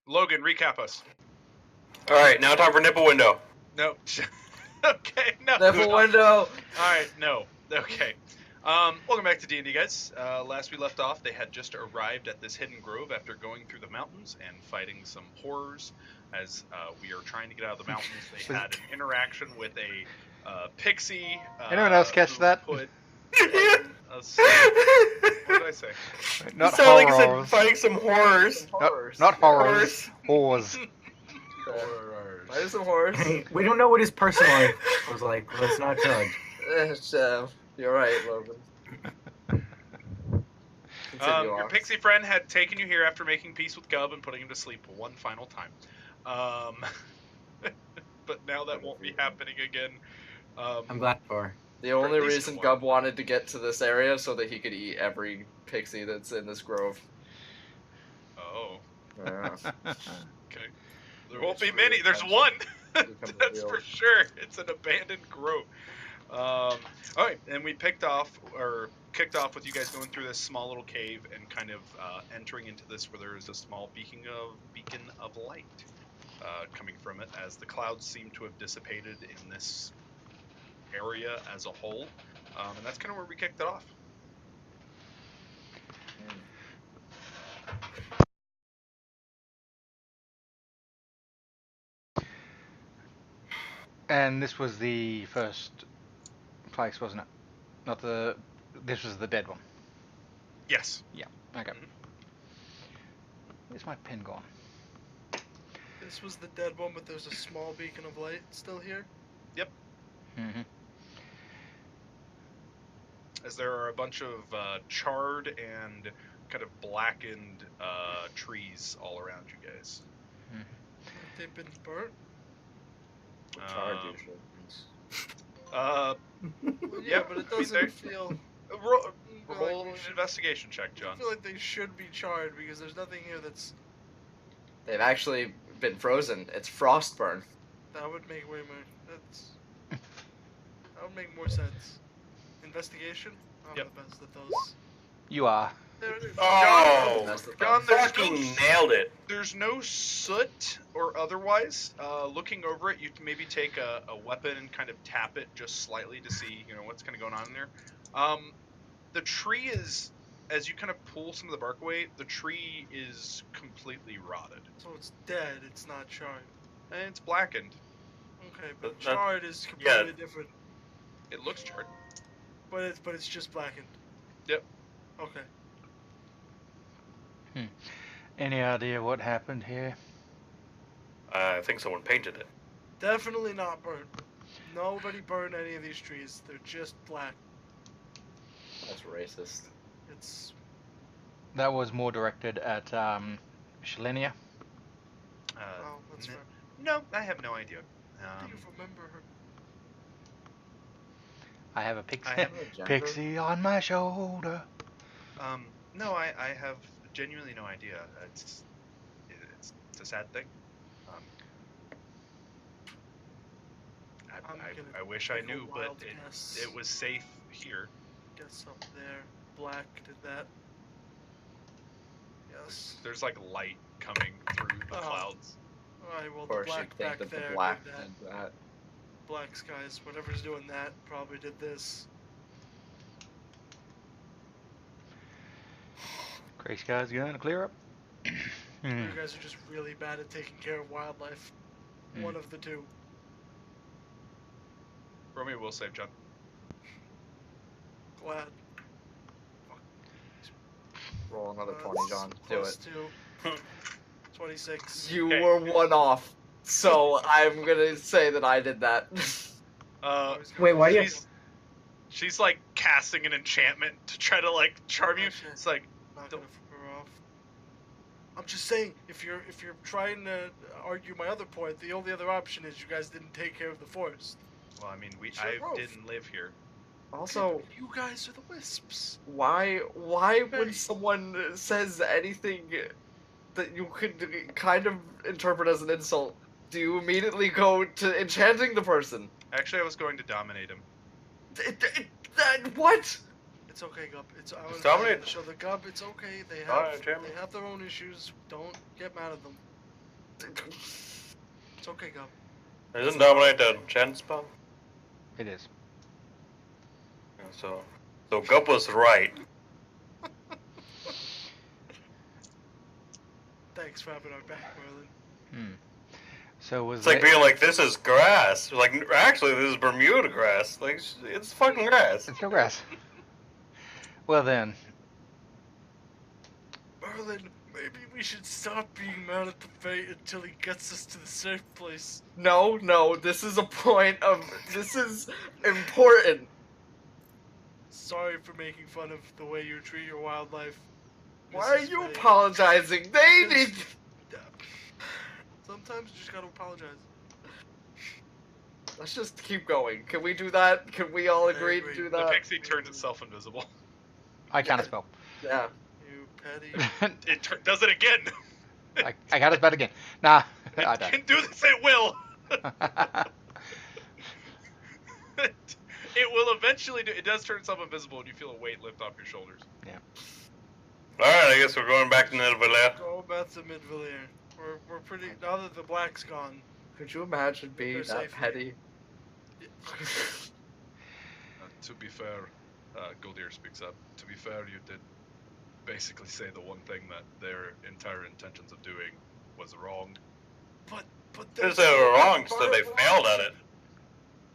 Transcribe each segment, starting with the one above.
Logan, recap us. All right, now time for nipple window. No. Okay, no. Nipple window. Alright, no. Okay. Welcome back to D&D, guys. Last we left off, they had just arrived at this hidden grove after going through the mountains and fighting some horrors. As we are trying to get out of the mountains, they had an interaction with a pixie. Anyone else catch that? What did I say? Not It sounded like you horrors. said fighting some horrors. Not horrors. Whores. Fighting some horrors. Hey, we don't know what his personal life was like. Let's not judge. You're right, Logan. Continue Your on. pixie friend had taken you here after making peace with Gub and putting him to sleep one final time. But now that won't be happening again. I'm glad for her. The only at least reason one. Gub wanted to get to this area so that he could eat every pixie that's in this grove. Oh, Yeah. okay. There won't be many. There's one. That's for sure. It's an abandoned grove. All right, and we kicked off with you guys going through this small little cave and kind of entering into this where there is a small beacon of light coming from it, as the clouds seem to have dissipated in this area as a whole, and that's kind of where we kicked it off. And this was the first place, wasn't it? Not the. This was the dead one. Yes. Yeah. Okay. Mhm. Where's my pen gone? This was the dead one, but there's a small beacon of light still here. Mm-hmm. As there are a bunch of charred and kind of blackened trees all around you guys. Have they been burnt? Charred Um, usually. Uh, Well, Yeah, but it I mean, they're- doesn't feel. roll an investigation check, I John. feel like they should be charred because there's nothing here that's. They've actually been frozen. It's frostburn. That would make way more. That would make more sense. Investigation. I'm Yep. the best at those. You are. There it is. Oh, That's the John, thing. fucking nailed it. There's no soot or otherwise. Looking over it, you can maybe take a weapon and kind of tap it just slightly to see, what's kind of going on in there. The tree is, as you kind of pull some of the bark away, the tree is completely rotted. So it's dead. It's not charred. And it's blackened. Okay, but But that- charred is completely different. It looks charred. But it's just blackened. Yep. Okay. Any idea what happened here? I think someone painted it. Definitely not burnt. Nobody burned any of these trees. They're just black. That's racist. It's That was more directed at Shalenia. oh, that's n- fair. No, I have no idea. Do you remember her? I have a pixie, I have pixie on my shoulder. No, I have genuinely no idea. It's a sad thing. I'm gonna I wish I take a knew, but wild guess. it was safe here. Guess up there. Black did that. Yes. There's like light coming through the Oh. clouds. Alright, well Of the course, black you'd think back that there the black did that. did that. Black skies, whatever's doing that, probably did this. Gray sky's gonna clear up. You guys are just really bad at taking care of wildlife. One of the two. Romeo will save John. Glad. Roll another 20, That's John. Do plus it. 2. 26. You Okay. were one off, so I'm gonna say that I did that. Wait, why do you? She's like casting an enchantment to try to like charm you. Oh, shit. It's like, Not gonna flip her off. I'm just saying, if you're trying to argue my other point, the only other option is you guys didn't take care of the forest. well, I mean, Sure, I Rolf. didn't live here. Also, Okay, but you guys are the wisps. why Hey. when someone says anything that you could kind of interpret as an insult, do you immediately go to enchanting the person? Actually, I was going to dominate him. What? It's okay, Gub. It's I was dominate. trying to show the Gub. It's okay. They Alright, have Jim. they have their own issues. Don't get mad at them. It's okay, Gum. Isn't Dominate a enchant spell? It is. Yeah, so Gup was right. Thanks for having our back, Merlin. So was It's like being like, this is grass. Like, actually, this is Bermuda grass. Like, it's fucking grass. It's no grass. Well then, Merlin, maybe we should stop being mad at the Fae until he gets us to the safe place. No, this is a point of. This is important. Sorry for making fun of the way you treat your wildlife. Why are Mrs. you Fae. apologizing? They need. Sometimes you just gotta apologize. Let's just keep going. Can we do that? Can we all agree to agree. do The that? pixie turns itself invisible. I can't spell. Yeah. You petty. It does it again. I got his bet again. Nah, It I don't. can do this at will. It will eventually do. It does turn itself invisible, and you feel a weight lift off your shoulders. Alright, I guess we're going back to Nidavellir. Go back to Midvilliers. We're pretty. Now that the black's gone. Could you imagine being They're that safe. petty? To be fair, Goldier speaks up. To be fair, you did basically say the one thing that their entire intentions of doing was wrong. But Because they were wrong, so they failed at it.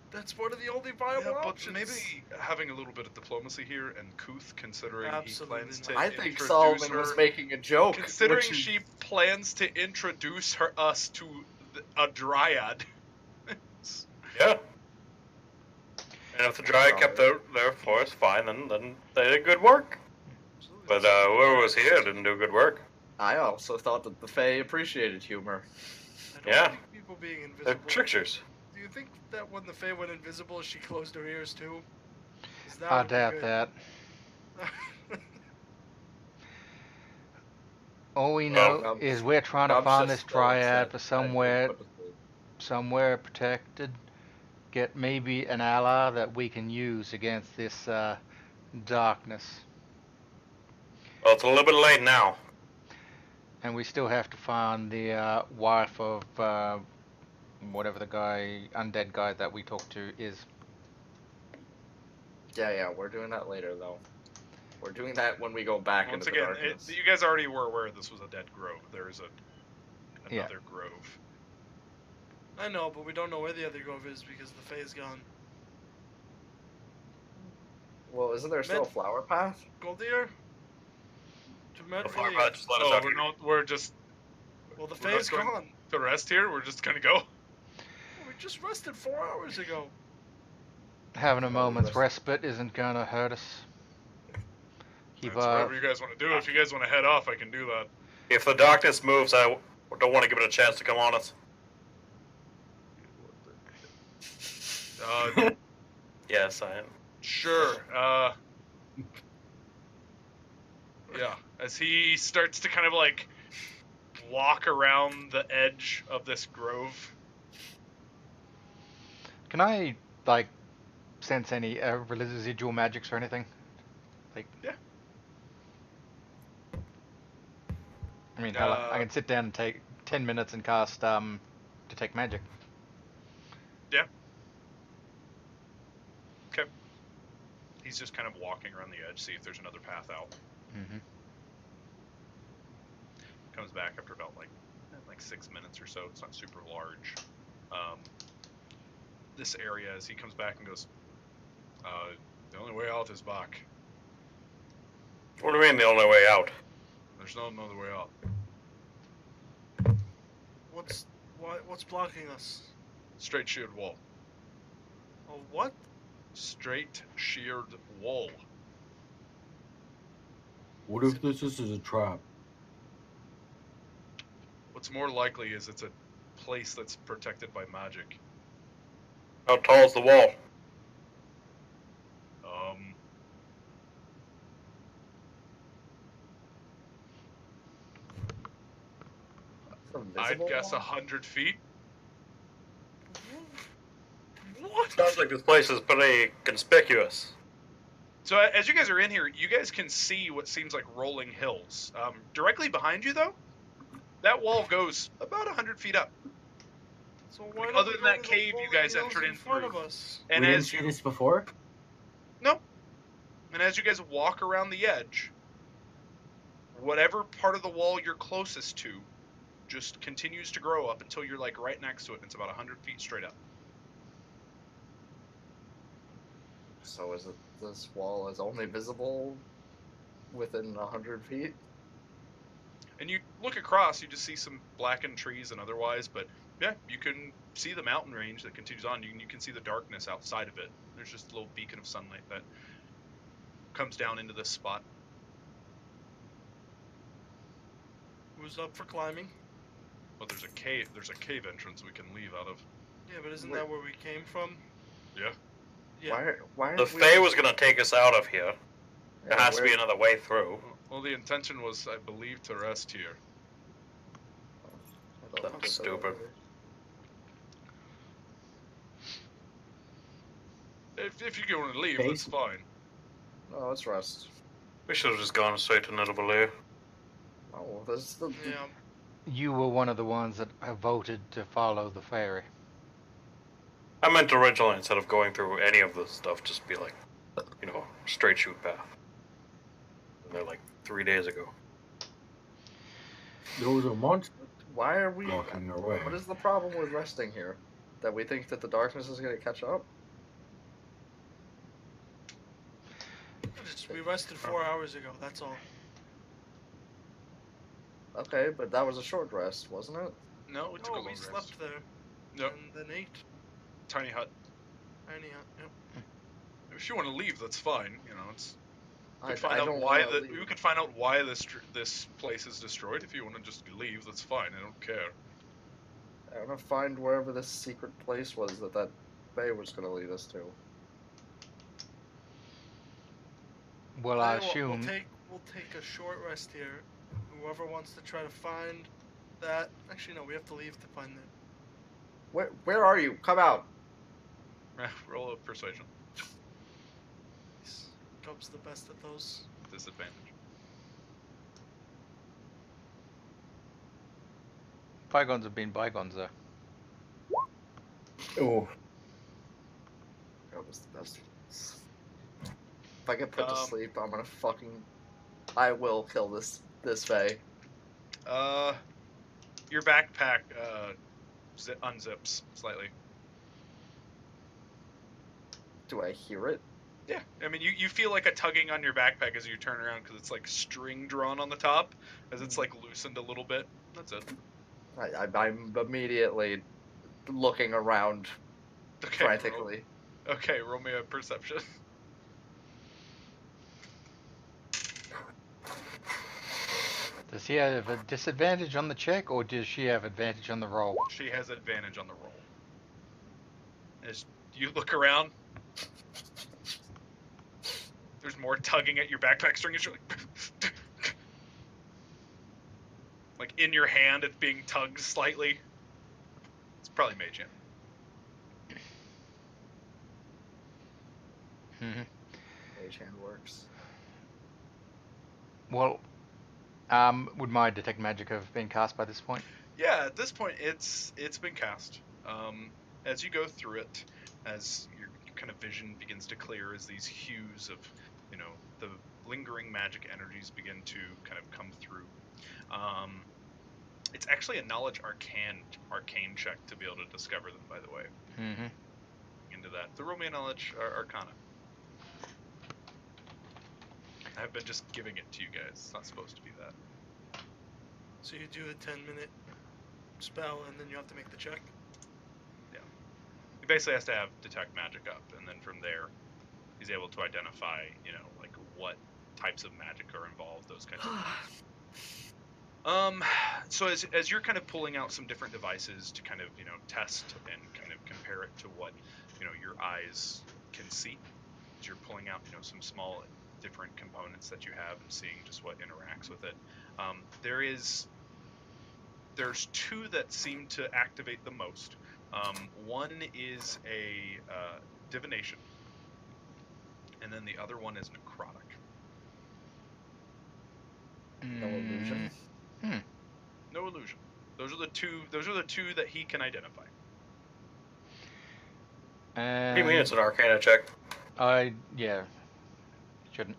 That's one of the only viable Yeah, but options. maybe having a little bit of diplomacy here, and Kuth, considering Absolutely he plans not. to I think introduce Solomon her, was making a joke. considering which is- she plans to introduce us to a dryad. Yeah. And if the Dryad kept their force, fine, then they did good work. But whoever was here didn't do good work. I also thought that the Fae appreciated humor. I don't Yeah. think people being They're invisible. tricksters. Do you think that when the Fae went invisible, she closed her ears too? 'Cause that I would be doubt good. that. All we Well, know is we're trying to I'm find just this so dryad upset for that I didn't somewhere, put the Fae. somewhere protected. Get maybe an ally that we can use against this darkness. Well, it's a little bit late now. And we still have to find the wife of whatever the guy, undead guy that we talked to is. Yeah, we're doing that later though. We're doing that when we go back Once into the again, darkness. you guys already were aware this was a dead grove. There is Yeah. another grove. I know, but we don't know where the other grove is because the Fae is gone. Well, isn't there still a Med- flower path? Goldier? To The far Medvilliers. just let us Oh, out we're here. not. We're just Well, the we're Fae not is going- gone. the rest here. We're just gonna go. We just rested 4 hours ago. Having a Oh, moment's rest- respite isn't gonna hurt us. Keep That's whatever you guys want to do. If you guys want to head off, I can do that. If the darkness moves, I don't want to give it a chance to come on us. Yes, I am. Sure. Yeah. As he starts to kind of like walk around the edge of this grove. Can I like sense any residual magics or anything? Like. Yeah. I mean, hell, I can sit down and take 10 minutes and cast detect magic. He's just kind of walking around the edge, see if there's another path out. Mm-hmm. Comes back after about like 6 minutes or so. It's not super large. This area, as he comes back and goes, the only way out is back. What do you mean the only way out? There's no another way out. What's blocking us? Straight sheared wall. Oh, what? Straight sheared wall. What if this is a trap? What's more likely is it's a place that's protected by magic. How tall's the wall? I'd Invisible guess wall? 100 feet. What? Sounds like this place is pretty conspicuous. So as you guys are in here, you guys can see what seems like rolling hills. Directly behind you, though, That wall goes about 100 feet up. So why Like, don't other we than go that to the cave you rolling guys hills entered in front through. of us? And we didn't as see you this before. and as you guys walk around the edge, whatever part of the wall you're closest to just continues to grow up until you're like right next to it, and it's about 100 feet straight up. So is it this wall is only visible within 100 feet? And you look across, you just see some blackened trees and otherwise, but yeah, you can see the mountain range that continues on. You can see the darkness outside of it. There's just a little beacon of sunlight that comes down into this spot. Who's up for climbing? But there's a cave entrance we can leave out of. Yeah, but isn't Wait. that where we came from? Yeah. Yeah. Why The aren't we Fae was just- gonna take us out of here. There Yeah, has to be where- another way through. Well, the intention was, I believe, to rest here. I don't That's think so. stupid. If you want to leave, Okay. that's fine. No, let's rest. We should have just gone straight to Nidavellir. Oh, this is the. Yeah. You were one of the ones that voted to follow the ferry. I meant originally, instead of going through any of this stuff, just be like, straight shoot path. And they're like 3 days ago. There was a monster Why are we? blocking our way. What is the problem with resting here? That we think that the darkness is going to catch up? We rested 4 hours ago. That's all. Okay, but that was a short rest, wasn't it? No, we took a No, long we rest. slept there. Yep. And then ate. Tiny hut. Anyhow, yep. If you want to leave, that's fine. It's. I, We could find I out don't why wanna the. leave. We could find out why this place is destroyed. If you want to just leave, that's fine. I don't care. I want to find wherever this secret place was that Bay was going to lead us to. Well, Tell I you what, assume. we'll take a short rest here. Whoever wants to try to find that. Actually, no, we have to leave to find that. Where are you? Come out. Roll a persuasion. Cub's the best at those. Disadvantage. Bygones have been bygones, though. Oh, That was the best. If I get put to Um, sleep, I'm gonna fucking. I will kill this Fae. Your backpack unzips slightly. Do I hear it? Yeah, I mean, you feel like a tugging on your backpack as you turn around because it's like string drawn on the top, as it's like loosened a little bit. That's it. I'm immediately looking around Okay. frantically. Roll me a perception. Does he have a disadvantage on the check, or does she have advantage on the roll? She has advantage on the roll. As you look around, there's more tugging at your backpack string. As you're like in your hand, it's being tugged slightly. It's probably Mage Hand. Mage hand works. Well, would my detect magic have been cast by this point? Yeah, at this point, it's been cast. As you go through it, as your kind of vision begins to clear, as these hues of, the lingering magic energies begin to kind of come through. It's actually a knowledge arcane check to be able to discover them. By the way, into that. The roll me a knowledge arcana. I've been just giving it to you guys. It's not supposed to be that. So you do a 10-minute spell, and then you have to make the check. He basically has to have detect magic up, and then from there, he's able to identify, like what types of magic are involved, those kinds of things. So as you're kind of pulling out some different devices to kind of, test and kind of compare it to what, your eyes can see, as you're pulling out, some small different components that you have and seeing just what interacts with it. There's two that seem to activate the most. One is a divination, and then the other one is necrotic. No illusion. No illusion. are the two. Those are the two that he can identify. What do you mean it's an Arcana check? Yeah, shouldn't.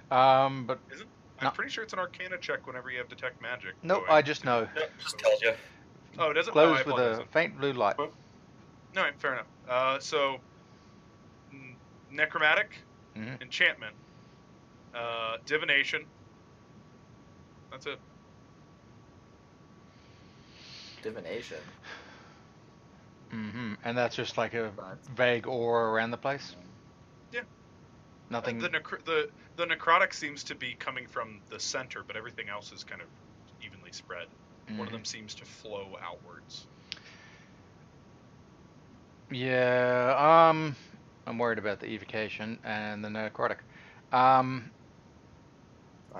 But I'm No. pretty sure it's an Arcana check whenever you have detect magic. nope, going I just to know. Yep, just tells you. Oh, it doesn't. Glows I with apologize. a faint blue light. What? No, fair enough. So, necromantic, Mhm. enchantment, divination. That's it. Divination. And that's just like a But vague aura around the place. Yeah. Nothing. The necrotic seems to be coming from the center, but everything else is kind of evenly spread. One of them seems to flow outwards. Yeah. I'm worried about the evocation and the necrotic. I'm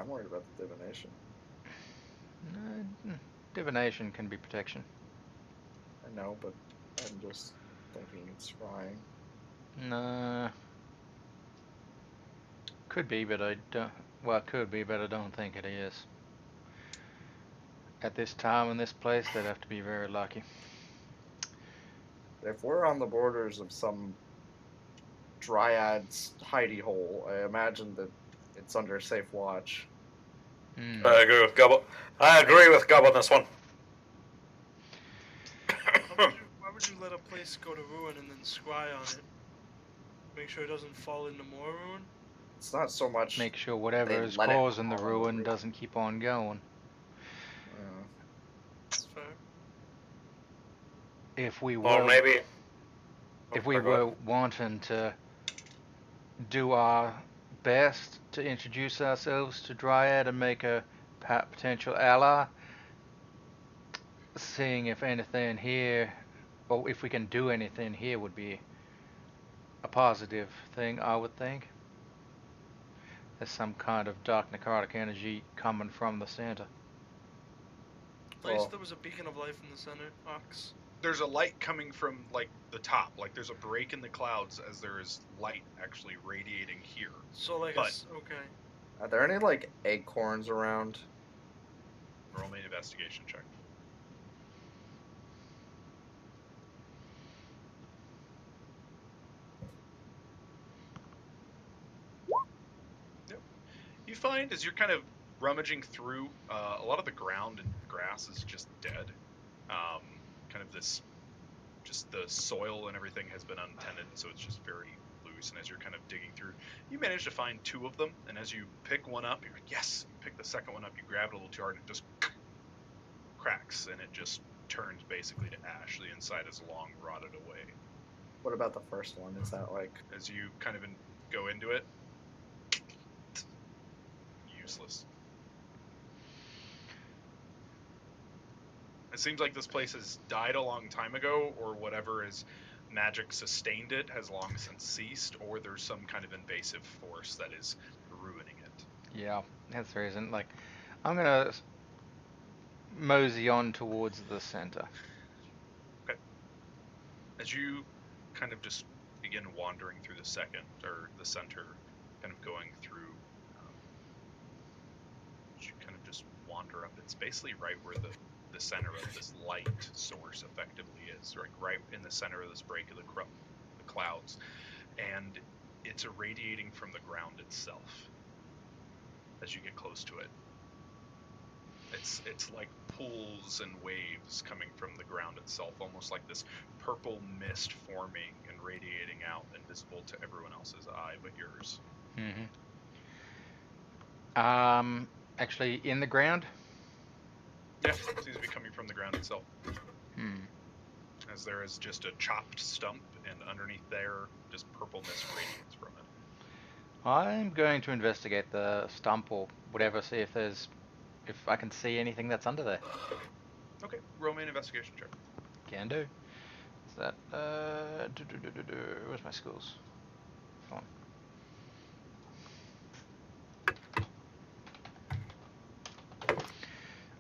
worried about the divination. Divination can be protection. I know, but I'm just thinking it's scrying. Nah. Could be, but I don't. Well, it could be, but I don't think it is. At this time in this place, they'd have to be very lucky. If we're on the borders of some dryad's hidey hole, I imagine that it's under safe watch. I agree with Gub. I agree with Gub on this one. Why would you let a place go to ruin and then scry on it? Make sure it doesn't fall into more ruin? It's not so much. Make sure whatever they is let it causing the fall ruin over. doesn't keep on going. That's fair. If we Or were, maybe. if we were wanting to do our best to introduce ourselves to Dryad and make a potential ally, seeing if anything here, or if we can do anything here, would be a positive thing, I would think. There's some kind of dark necrotic energy coming from the center. Place Well- there was a beacon of life in the center, Ox. There's a light coming from like the top, like there's a break in the clouds as there is light actually radiating here. So like But- okay. Are there any like acorns around? Roll me an investigation check. Yep. You find as you're kind of rummaging through, a lot of the ground and grass is just dead. Kind of this, just the soil and everything has been untended, so it's just very loose. And as you're kind of digging through, you manage to find two of them. And as you pick one up, you're like, yes. You pick the second one up, you grab it a little too hard, and it just cracks, and it just turns basically to ash. The inside is long rotted away. What about the first one? Is that like? As you kind of go into it, useless. It seems like this place has died a long time ago, or whatever is magic sustained it has long since ceased, or there's some kind of invasive force that is ruining it. Yeah, that's the reason. Like, I'm gonna mosey on towards the center. As you kind of just begin wandering through the center, kind of going through, you kind of just wander up. It's basically right where the center of this light source effectively is, right in the center of this break of the clouds, and it's irradiating from the ground itself. As you get close to it, it's like pools and waves coming from the ground itself, almost like this purple mist forming and radiating out, invisible to everyone else's eye but yours. Actually, in the ground. Yeah, it seems to be coming from the ground itself. As there is just a chopped stump, and underneath there, just purple mist radiates from it. I'm going to investigate the stump or whatever, see if I can see anything that's under there. Okay, roll me an investigation check. Can do. Is that where's my schools? Come on.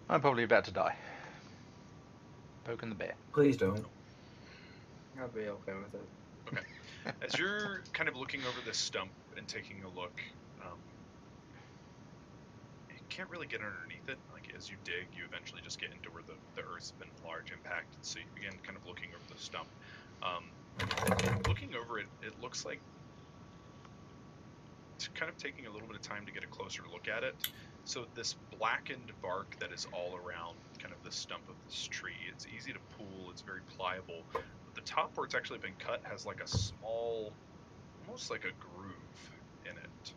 I'm probably about to die. Poking the bear. Please don't. I'd be okay with it. As you're kind of looking over this stump and taking a look, can't really get underneath it. Like as you dig, you eventually just get into where the earth's been large impacted. So you begin kind of looking over the stump. Looking over it, it looks like it's kind of taking a little bit of time to get a closer look at it. So this blackened bark that is all around kind of the stump of this tree, it's easy to pull, it's very pliable. But the top where it's actually been cut has like a small, almost like a groove in it.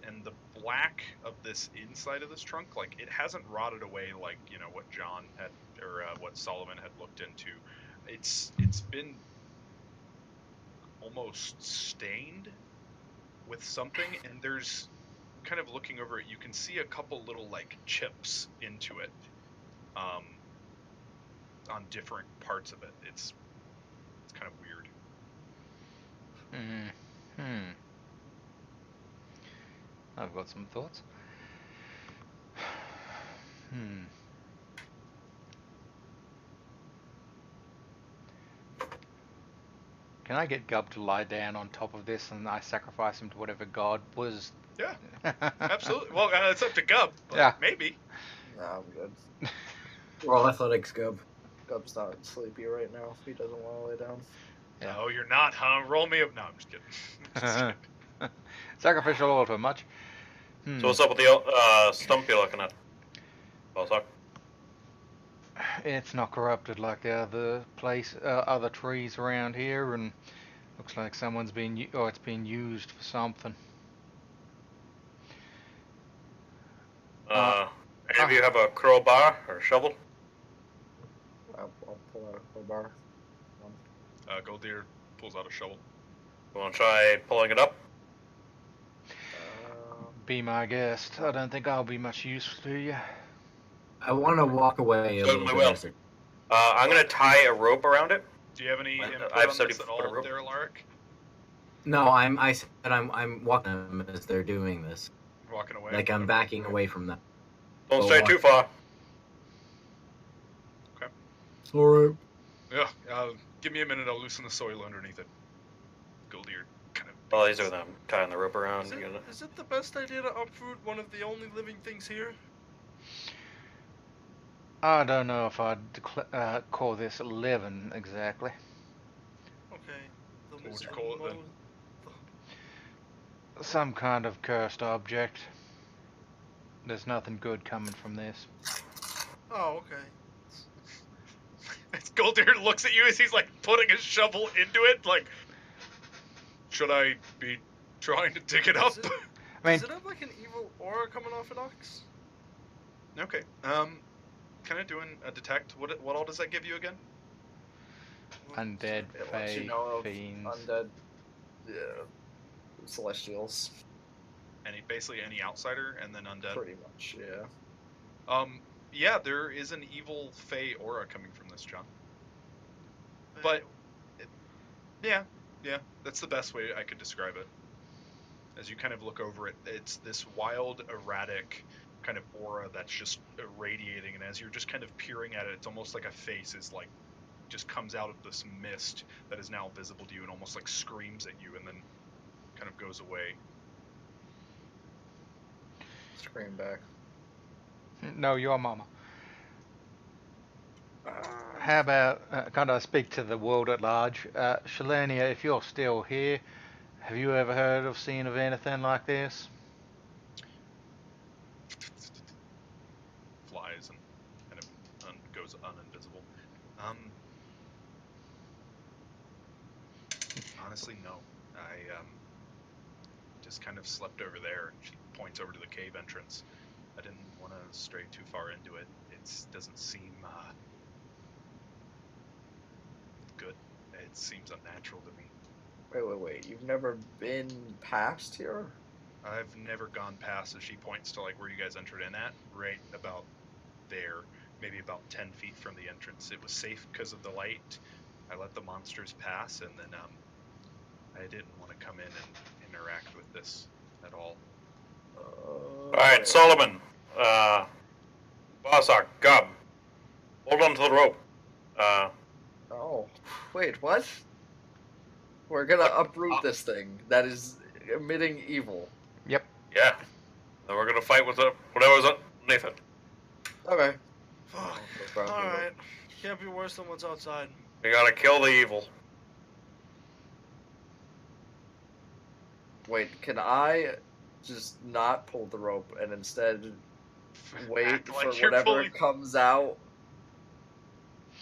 And the black of this inside of this trunk, like it hasn't rotted away like, you know, what John had, or what Solomon had looked into. It's been almost stained with something, and there's, kind of looking over it, you can see a couple little like chips into it on different parts of it. It's kind of weird. I've got some thoughts. Can I get Gub to lie down on top of this and I sacrifice him to whatever god was? Yeah, absolutely. Well, it's up to Gub, but Yeah. maybe. Nah, I'm good. Roll athletics, Gub. Gub's not sleepy right now if he doesn't want to lay down. Yeah. No, you're not, huh? Roll me up. No, I'm just kidding. Just kidding. Sacrificial altar, much? So what's up with the stump you're looking at? Balzac? It's not corrupted like the other other trees around here, and looks like someone's it's been used for something. Any of you have a crowbar or a shovel? I'll pull out a crowbar. Goldeer pulls out a shovel. You want to try pulling it up? Be my guest. I don't think I'll be much use to you. I want to walk away a little Certainly bit. will. I'm going to tie a rope around it. Do you have any I input have on 70 this at foot all, rope. there, Alaric? No, I said I'm walking them as they're doing this. Walking away? Like I'm backing away from them. Don't Oh, stray what? too far. Alright. Yeah, give me a minute, I'll loosen the soil underneath it. Goldeer kind of... Well, these are them tying the rope around. Is You know. it the best idea to uproot one of the only living things here? I don't know if I'd call this living exactly. Okay. What would you call it then? Some kind of cursed object. There's nothing good coming from this. Oh, okay. As Goldeer looks at you as he's like putting his shovel into it, like, should I be trying to dig it up? Does it, I mean, does it have like an evil aura coming off it, Ox? Okay. Kind of doing a detect. What all does that give you again? undead, It lets you fey, know of fiends. undead, celestials. Basically any outsider, and then undead. Pretty much, yeah. Yeah, there is an evil fey aura coming from this, John. But yeah, that's the best way I could describe it. As you kind of look over it, it's this wild, erratic kind of aura that's just irradiating, and as you're just kind of peering at it, it's almost like a face is like just comes out of this mist that is now visible to you and almost like screams at you and then kind of goes away. Scream back. No, your mama. How about, kind of speak to the world at large. Shalania, if you're still here, have you ever heard of seeing of anything like this? Flies and kind of goes uninvisible. Honestly, no. I just kind of slept over there. She points over to the cave entrance. I didn't want to stray too far into it. It doesn't seem good. It seems unnatural to me. Wait. You've never been past here? I've never gone past, as she points to like where you guys entered in at, right about there, maybe about 10 feet from the entrance. It was safe because of the light. I let the monsters pass, and then I didn't want to come in and interact with this at all. Alright, Solomon. Balzac, Gub. Hold on to the rope. Oh, wait, what? We're gonna uproot this thing that is emitting evil. Yeah. Then we're gonna fight with whatever's underneath it. Okay. Fuck. Alright. Can't be worse than what's outside. We gotta kill the evil. Wait, can I just not pull the rope and instead wait Act like for you're whatever pulling- comes out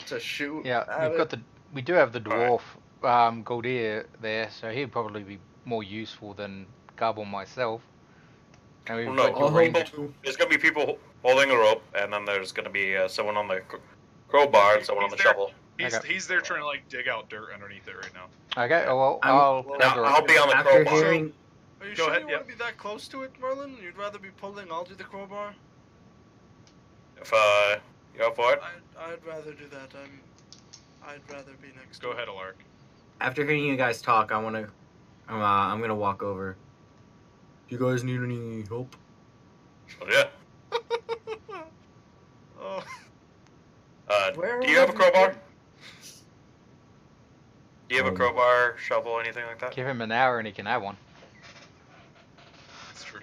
to shoot? Yeah, at we've got it? we do have the Alright. dwarf Goldir there, so he'd probably be more useful than Gub or myself. And we've Well, no, got your I'll ranger. hold too. There's gonna be people holding a rope, and then there's gonna be someone on the crowbar and someone on the He's there. shovel. Okay. He's there trying to like dig out dirt underneath it right now. Okay, well, I'm- I'll well, grab the I'll be on the After crowbar. hearing, Are you Go sure ahead, you yep. want to be that close to it, Merlin? You'd rather be pulling, I'll do the crowbar? If you go for it. I'd rather do that. I'd rather be next Go to ahead, Alark. after hearing you guys talk, I'm gonna walk over. Do you guys need any help? Oh, yeah. Oh, Where Do you have a have you crowbar? been? Do you have a crowbar, shovel, anything like that? Give him an hour and he can have one. That's true.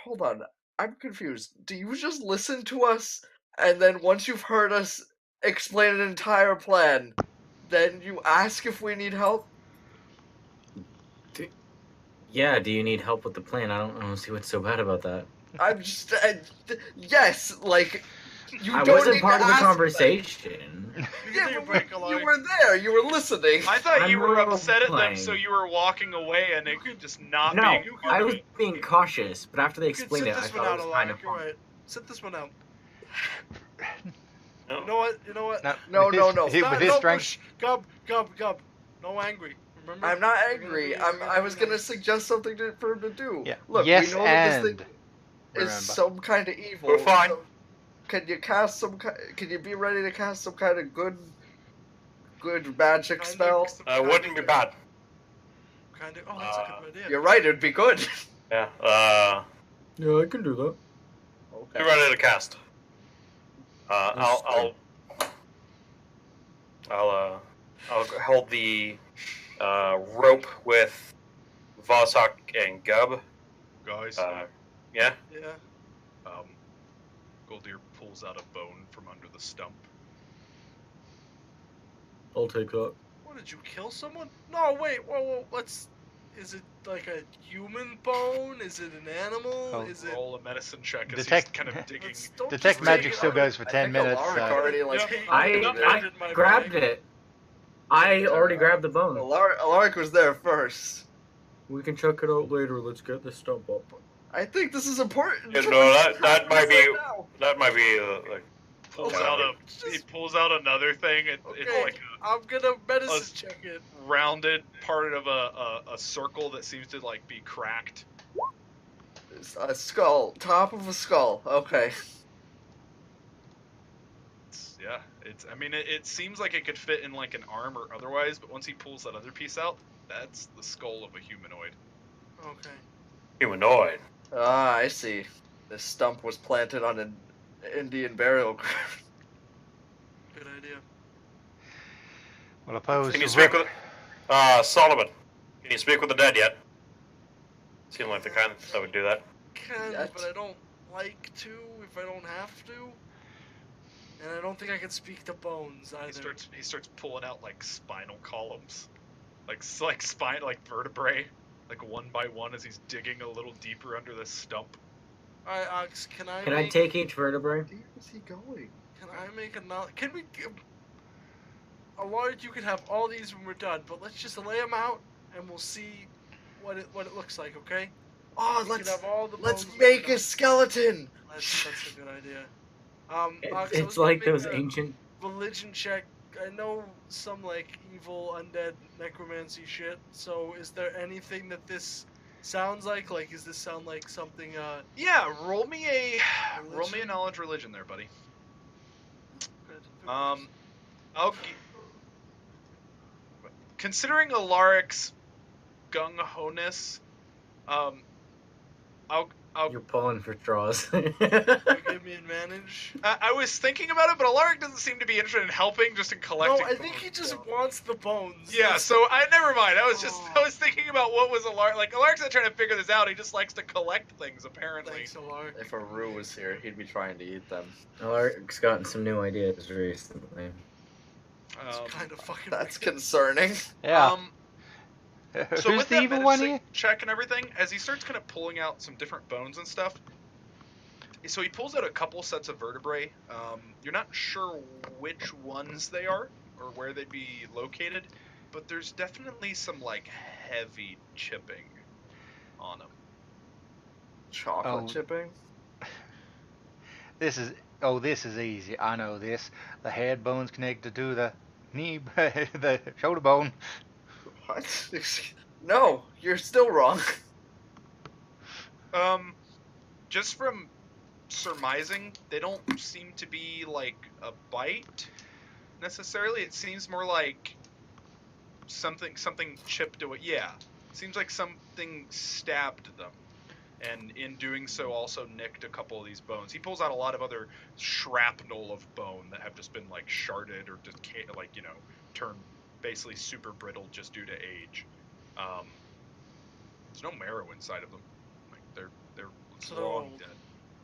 Hold on, I'm confused. Do you just listen to us, and then once you've heard us explain an entire plan, then you ask if we need help? Yeah. Do you need help with the plan? I don't see what's so bad about that. I'm just, yes, like, you I don't wasn't need part to of the ask me. conversation. you Yeah, can take a but break, you Alaric. were there. You were listening. I thought you I'm were role upset at them, playing. so you were walking away and it just not No, being part I of was it. being cautious, but after they You can explained sit it, I this one thought out, it was kind Alaric. of You're fun. right. Sit this one out. No. You know what? You know what? No, No, with no, his, no. With Stop, his no, strength, push. Gub. No angry. Remember? I'm not We're gonna angry. be- we're I was be gonna nice. suggest something for him to do. yeah. Look, yes, we know that and this thing is remember. some kind of evil. We're fine. so can you cast some? Can you be ready to cast some kind of good magic Kinda spell? some kinda Wouldn't be good. bad. Kinda. Oh, that's a good idea. You're right. It'd be good. Yeah. Yeah, I can do that. Be ready to cast. I'll hold the rope with Vosak and Gub. Guys, Yeah. Yeah. Goldir pulls out a bone from under the stump. I'll take that. What, did you kill someone? No, wait. Whoa. Let's. Is it like a human bone? Is it an animal? Oh. Is it? Roll a medicine check as Detect- he's kind of digging. Don't Detect just magic take it still out. goes for 10 minutes. Alaric So. already like. Yep. hated I it. my grabbed bag. it. I already grabbed the bone. Alaric was there first. We can check it out later. Let's get this stump up. I think this is important. Yeah, no, that might be- Right now. That might be like. Pulls Okay. out a. Just- He pulls out another thing. It's Okay. like I'm gonna medicine Us- check it. a rounded part of a circle that seems to like be cracked. It's a skull, top of a skull. Okay. Yeah, it's. I mean, it seems like it could fit in like an arm or otherwise, but once he pulls that other piece out, that's the skull of a humanoid. Okay. Humanoid. Ah, I see. This stump was planted on an Indian burial ground. Good idea. Well, opposed Can you to speak Rip, with Solomon? Can you speak with the dead yet? Seem like the kind that would do that. Can, Yet. but I don't like to if I don't have to. And I don't think I can speak to bones either. He starts pulling out like spinal columns, like spine, like vertebrae, like one by one as he's digging a little deeper under the stump. Alright, Ox, can I Can I make, take each vertebrae? Where is he going? Can I make a can we Alaric, you can have all these when we're done, but let's just lay them out and we'll see what it looks like, okay? Oh, We can have all the let's bones when we're make done. a skeleton. That's a good idea. Ox, I was It's gonna like make those a ancient. religion check. I know some like evil undead necromancy shit. So is there anything that this sounds like? Like, does this sound like something? Yeah, roll me a Religion? knowledge religion there, buddy. Good. I'll considering Alaric's gung ho-ness, You're pulling for straws. You give me advantage. I was thinking about it, but Alaric doesn't seem to be interested in helping, just in collecting. No, I think he just wants the bones. Yeah, That's- so never mind. I was Oh. I was thinking about what was Alaric. Like, Alaric's not trying to figure this out. He just likes to collect things, apparently. Thanks, Alark. If Aru was here, he'd be trying to eat them. Alaric's gotten some new ideas recently. It's kind of fucking. That's weird. concerning. Yeah. So Who's with the that evil one here? check and everything, as he starts kind of pulling out some different bones and stuff, so he pulls out a couple sets of vertebrae. You're not sure which ones they are or where they'd be located, but there's definitely some like heavy chipping on them. Chocolate Oh. chipping? This is easy. I know this. The head bone's connected to the knee, the shoulder bone. What? No, you're still wrong. Just from surmising, they don't seem to be like a bite necessarily. It seems more like something chipped away. Yeah, it seems like something stabbed them, and in doing so also nicked a couple of these bones. He pulls out a lot of other shrapnel of bone that have just been like sharded or turned basically super brittle just due to age. There's no marrow inside of them. Like they're So they're long old. dead.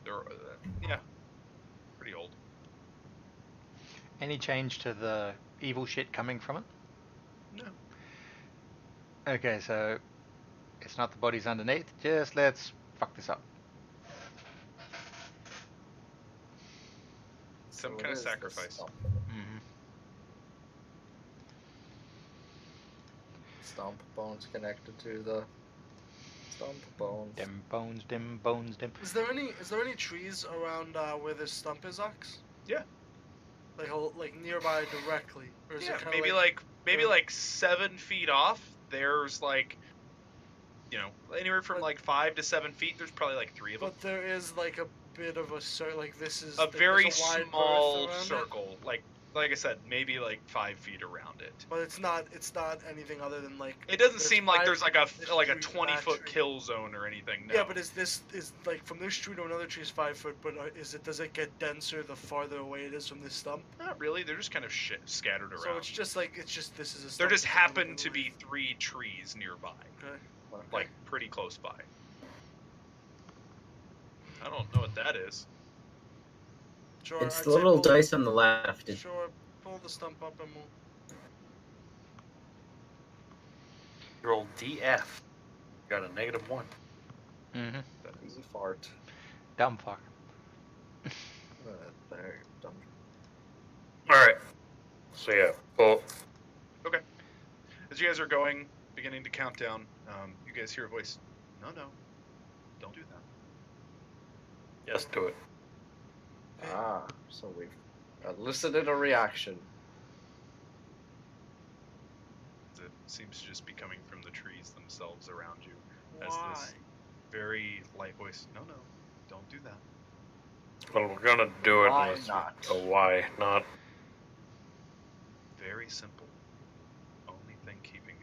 They're yeah, pretty old. Any change to the evil shit coming from it? No. Okay, so it's not the bodies underneath. Just let's fuck this up. Some So kind it of is the sacrifice. Stump, Mm-hmm. stump bones connected to the stump bones. Dim bones, dim bones, dim. Is there any trees around where this stump is, Ox? Yeah. Like nearby directly, or is Yeah, it kind maybe of like 7 feet off. There's like, anywhere from like 5 to 7 feet. There's probably like 3 of them. But there is like a bit of a circle. Like this is A like, very there's a wide small berth around it, circle, like I said, maybe like 5 feet around it. but it's not anything other than like. It doesn't there's seem like there's like a this like a tree to 20-foot that tree. kill zone or anything. No. Yeah, but is like from this tree to another tree is 5 foot, but does it get denser the farther away it is from this stump? Not really. They're just kind of scattered around. So it's just this is a. There stump just that's a little happen bit to away. be 3 trees nearby, Okay. like pretty close by. I don't know what that is. Sure. It's I'd the say little pull- dice on the left. Sure. Pull the stump up and we'll. Roll DF. Got a -1. Mm-hmm. Easy fart. Dumb fuck. There, dumb. Alright. So yeah, pull. As you guys are beginning to count down, you guys hear a voice. No, don't do that. Yes to it. Ah, so we've elicited a reaction. It seems to just be coming from the trees themselves around you. As Why? this very light voice. No, don't do that. Well, we're gonna do it. Why unless we- not? Oh, why not? Very simple. Only thing keeping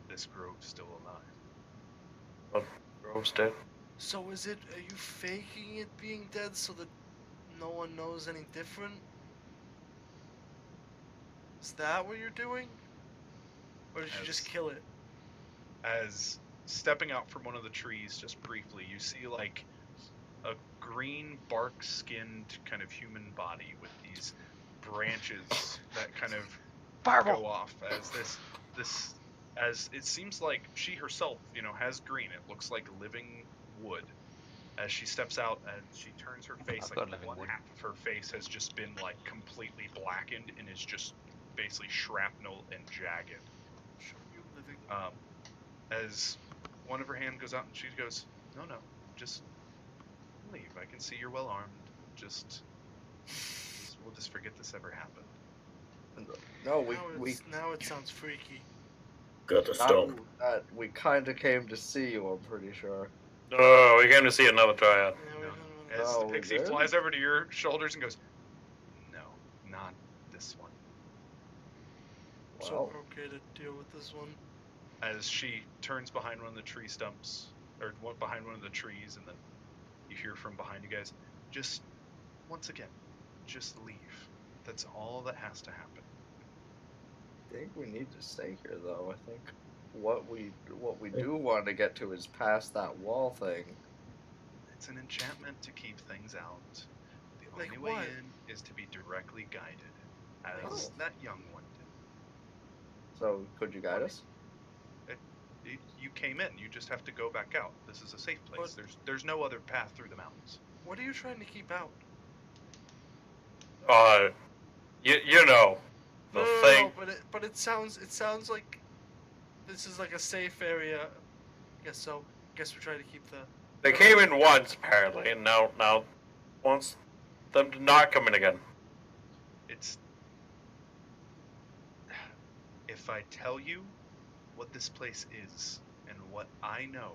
this grove still alive. Grove's dead. So are you faking it being dead so that no one knows any different? Is that what you're doing? Or did you just As- kill it? As stepping out from one of the trees, just briefly, you see like a green bark-skinned kind of human body with these branches that kind of go off as it seems like she herself, has green. It looks like living wood. As she steps out and she turns her face, I've got like living one wood. half of her face has just been like completely blackened and is just basically shrapnel and jagged. Show you living. As one of her hand goes out and she goes, no, just leave. I can see you're well armed. We'll just forget this ever happened. No, Now it sounds freaky. Got to stop. we kind of came to see you. I'm pretty sure. Oh, we came to see another triad. Yeah, As Oh, the pixie really? flies over to your shoulders and goes, no, not this one. so Well, okay to deal with this one. As she turns behind one of the tree stumps, or behind one of the trees, and then You hear from behind you guys, just once again, just leave. That's all that has to happen. I think we need to stay here, though. I think what we do want to get to is past that wall thing. It's an enchantment to keep things out. The Like only way what? in is to be directly guided, as Oh. that young one did. So could you guide us? You came in. You just have to go back out. This is a safe place. But- There's no other path through the mountains. What are you trying to keep out? You know, the No, thing. but it sounds like this is like a safe area. Guess so. Guess we're trying to keep the. They came in once apparently, and now wants them to not come in again. It's. If I tell you what this place is and what I know,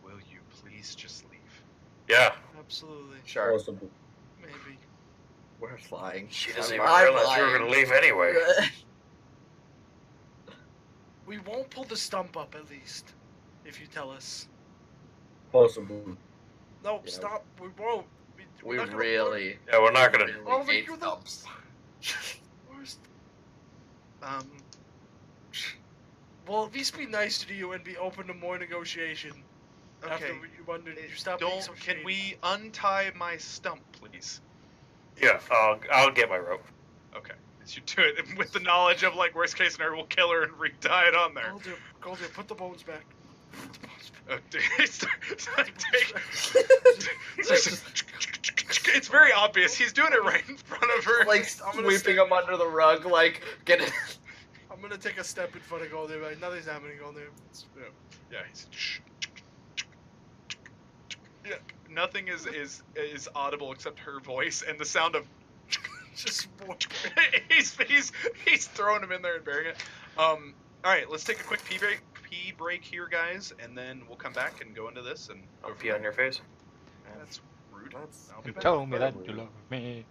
will you please just leave? Yeah. Absolutely. Sure. Possible. Maybe. We're flying. She doesn't I'm- even I'm realize you were lying. gonna leave anyway. We won't pull the stump up at least, if you tell us. Possible. No, Yeah. stop. We won't. We we're not gonna really, Yeah, we're not gonna. really Oh, but hate you're the- stumps. Worst. Um, Well, at least be nice to you and be open to more negotiation. After okay. you stop being so Can shady. we untie my stump, please? Yeah, I'll get my rope. Okay. You do it with the knowledge of, like, worst case scenario, we'll kill her and re-tie it on there. Goldir, put the bones back. Put the bones back. Oh, it's very obvious. He's doing it right in front of her. Like I'm gonna sweeping say- him under the rug, like get it. I'm gonna take a step in front of Goldir. Right? Nothing's happening, Goldir. Yeah, he's. Yeah, nothing is audible except her voice and the sound of. Just more. he's throwing him in there and burying it. All right, let's take a quick pee break here, guys, and then we'll come back and go into this and go I'll from pee on there. your face. That's rude. That's- I'll be You back. told me that you love me.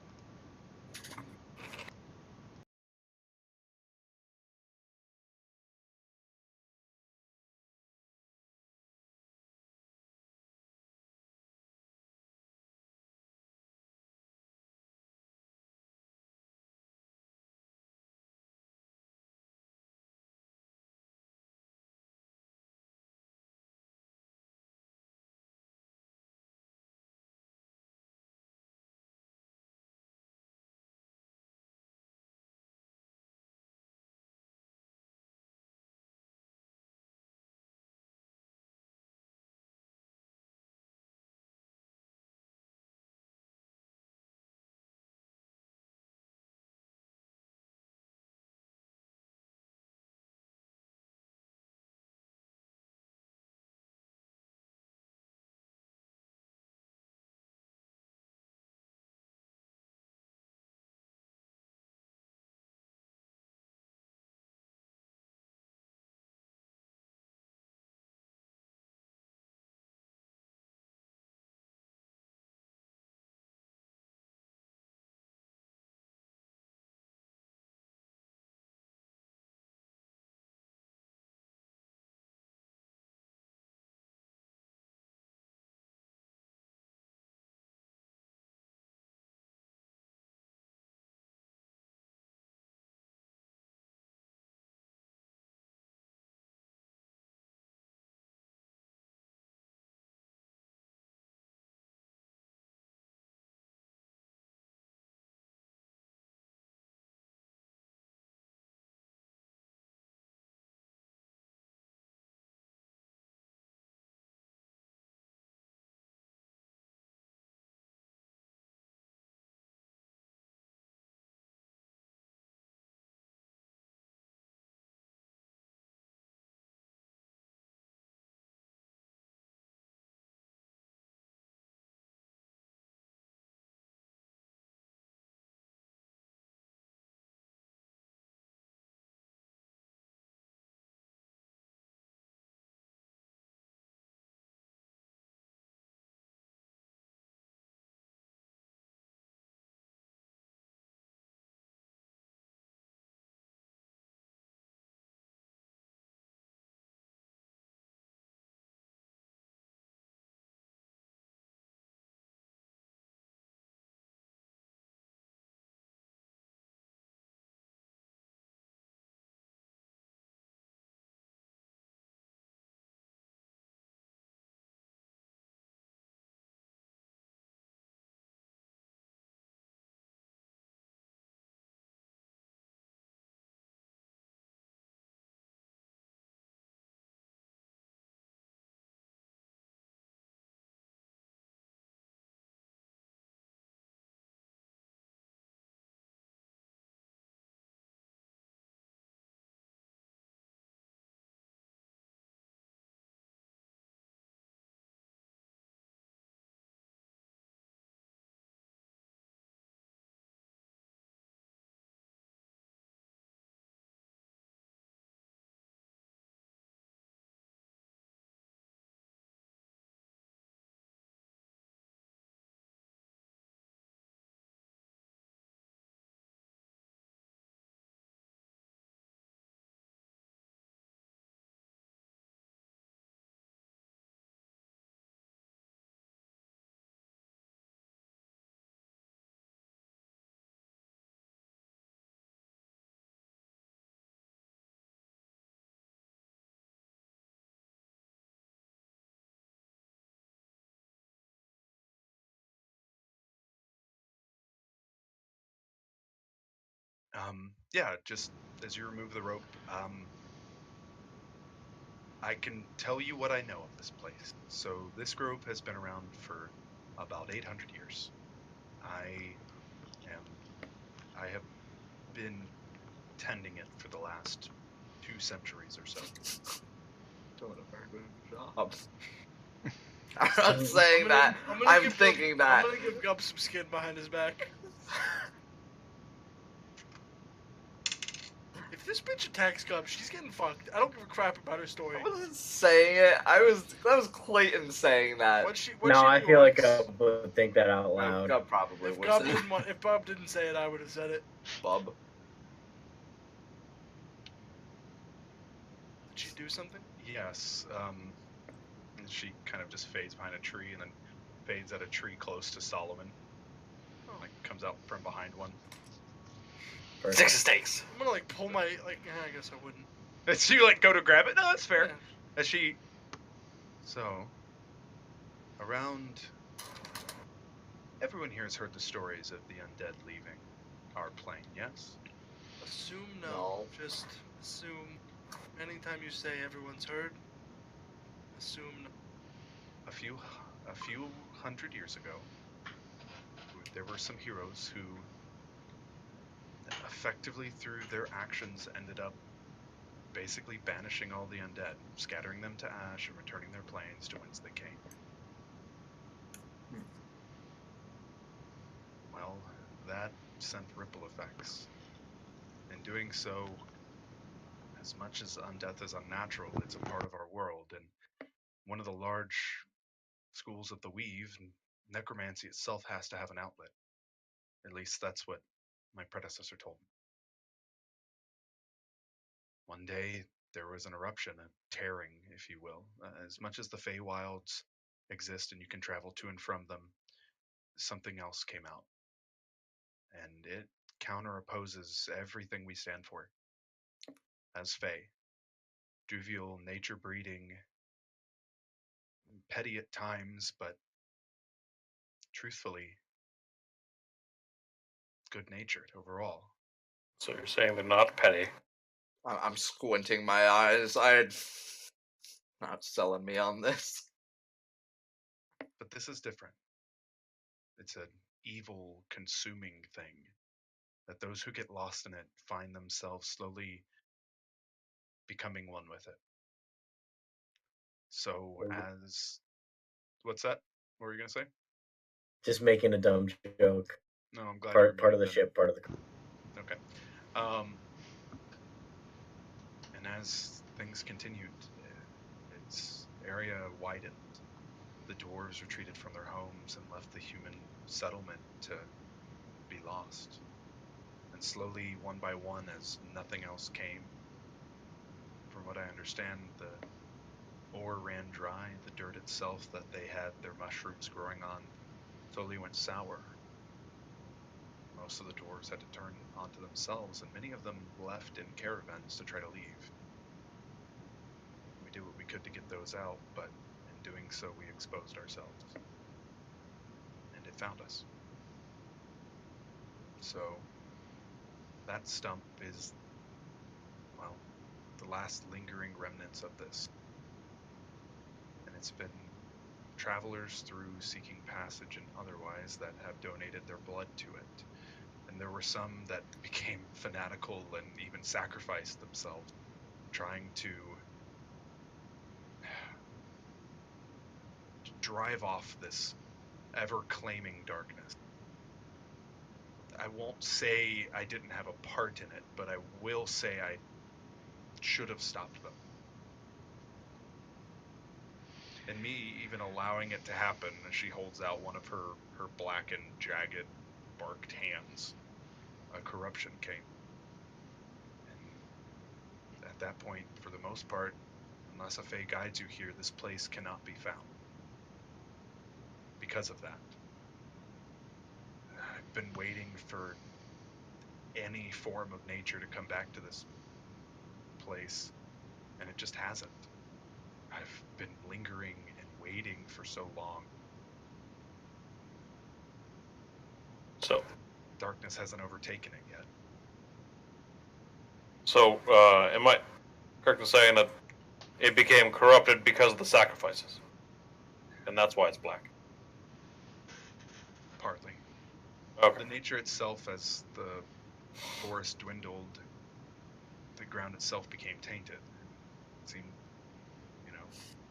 Yeah, just as you remove the rope, I can tell you what I know of this place. So this grove has been around for about 800 years. I have been tending it for the last 2 centuries or so. Doing a very good job. I'm not saying that. I'm thinking that. I'm gonna give Gub some skin behind his back. If this bitch attacks Gub, she's getting fucked. I don't give a crap about her story. I wasn't saying it. That was Clayton saying that. What'd she I do, feel like Alex? Gub would think that out loud. Gub probably If would Gub say if Bob didn't say it, I would have said it. Bub. Did she do something? Yes. And she kind of just fades behind a tree and then fades at a tree close to Solomon. Like comes out from behind one. Perfect. 6 steaks. I'm gonna like pull my I guess I wouldn't. As you like go to grab it. No, that's fair. Yeah. As she. So. Around. Everyone here has heard the stories of the undead leaving our plane. Yes. Assume no. No. Just assume. Anytime you say everyone's heard, assume no. A few hundred years ago, there were some heroes who effectively through their actions ended up basically banishing all the undead, scattering them to ash and returning their planes to whence they came. Well, that sent ripple effects. In doing so, as much as undeath is unnatural, it's a part of our world, and one of the large schools of the Weave, necromancy itself has to have an outlet. At least that's what my predecessor told me. One day, there was an eruption, a tearing, if you will. As much as the Feywilds exist and you can travel to and from them, something else came out. And it counter-opposes everything we stand for. As Fey. Jovial, nature-breeding, petty at times, but truthfully, good-natured overall. So you're saying they're not petty? I'm squinting my eyes. I'm not selling me on this. But this is different. It's an evil, consuming thing that those who get lost in it find themselves slowly becoming one with it. So what's that? What were you gonna say? Just making a dumb joke. No, I'm glad. Part of the ship, part of the. Okay. And as things continued, its area widened. The dwarves retreated from their homes and left the human settlement to be lost. And slowly, one by one, as nothing else came, from what I understand, the ore ran dry. The dirt itself that they had their mushrooms growing on slowly went sour. Most of the dwarves had to turn onto themselves, and many of them left in caravans to try to leave. We did what we could to get those out, but in doing so, we exposed ourselves. And it found us. So, that stump is, well, the last lingering remnants of this. And it's been travelers through seeking passage and otherwise that have donated their blood to it. And there were some that became fanatical and even sacrificed themselves, trying to drive off this ever-claiming darkness. I won't say I didn't have a part in it, but I will say I should have stopped them. And me even allowing it to happen, as she holds out one of her blackened, jagged, barked hands, a corruption came. And at that point, for the most part, unless a Fae guides you here, this place cannot be found. Because of that. I've been waiting for any form of nature to come back to this place, and it just hasn't. I've been lingering and waiting for so long. So Darkness hasn't overtaken it yet. So, am I correct in saying that it became corrupted because of the sacrifices? And that's why it's black? Partly. Okay. The nature itself, as the forest dwindled, the ground itself became tainted. It seemed,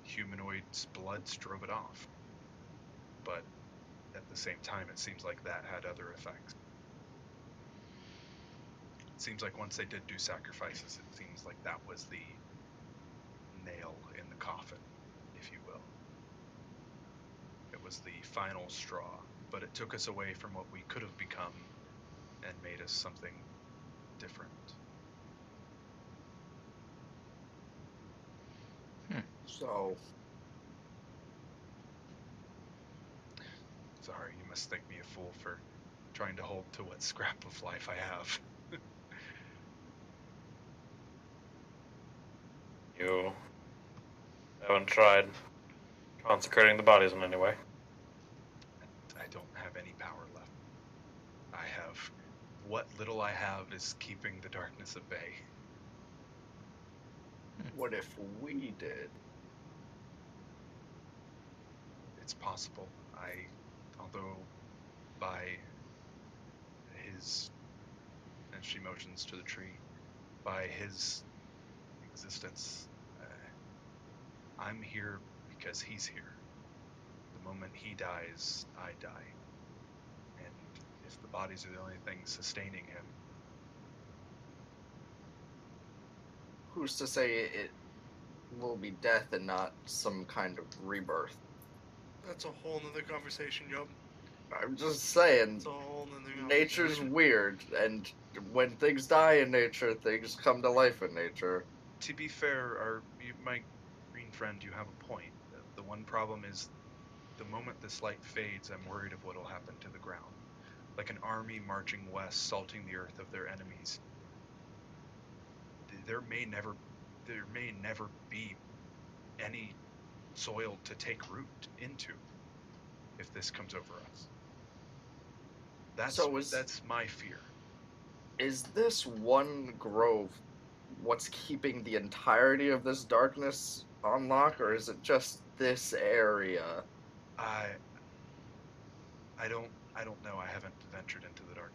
humanoid's blood drove it off. But at the same time, it seems like that had other effects. It seems like once they did do sacrifices, it seems like that was the nail in the coffin, if you will. It was the final straw, but it took us away from what we could have become and made us something different. So, sorry, you must think me a fool for trying to hold to what scrap of life I have. You haven't tried consecrating the bodies in any way? I don't have any power left. What little I have is keeping the darkness at bay. what if we did? It's possible. Although by his, and she motions to the tree, by his existence, I'm here because he's here. The moment he dies, I die. And if the bodies are the only things sustaining him, Who's to say it will be death and not some kind of rebirth? That's a whole nother conversation, Job. I'm just saying, It's a whole nother nature's conversation. weird, and when things die in nature, things come to life in nature. to be fair, my green friend, you have a point. The one problem is the moment this light fades, I'm worried of what will happen to the ground. Like an army marching west, salting the earth of their enemies. There may never be any soil to take root into if this comes over us. That's my fear. Is this one grove what's keeping the entirety of this darkness on lock, or is it just this area? I don't know. I haven't ventured into the dark.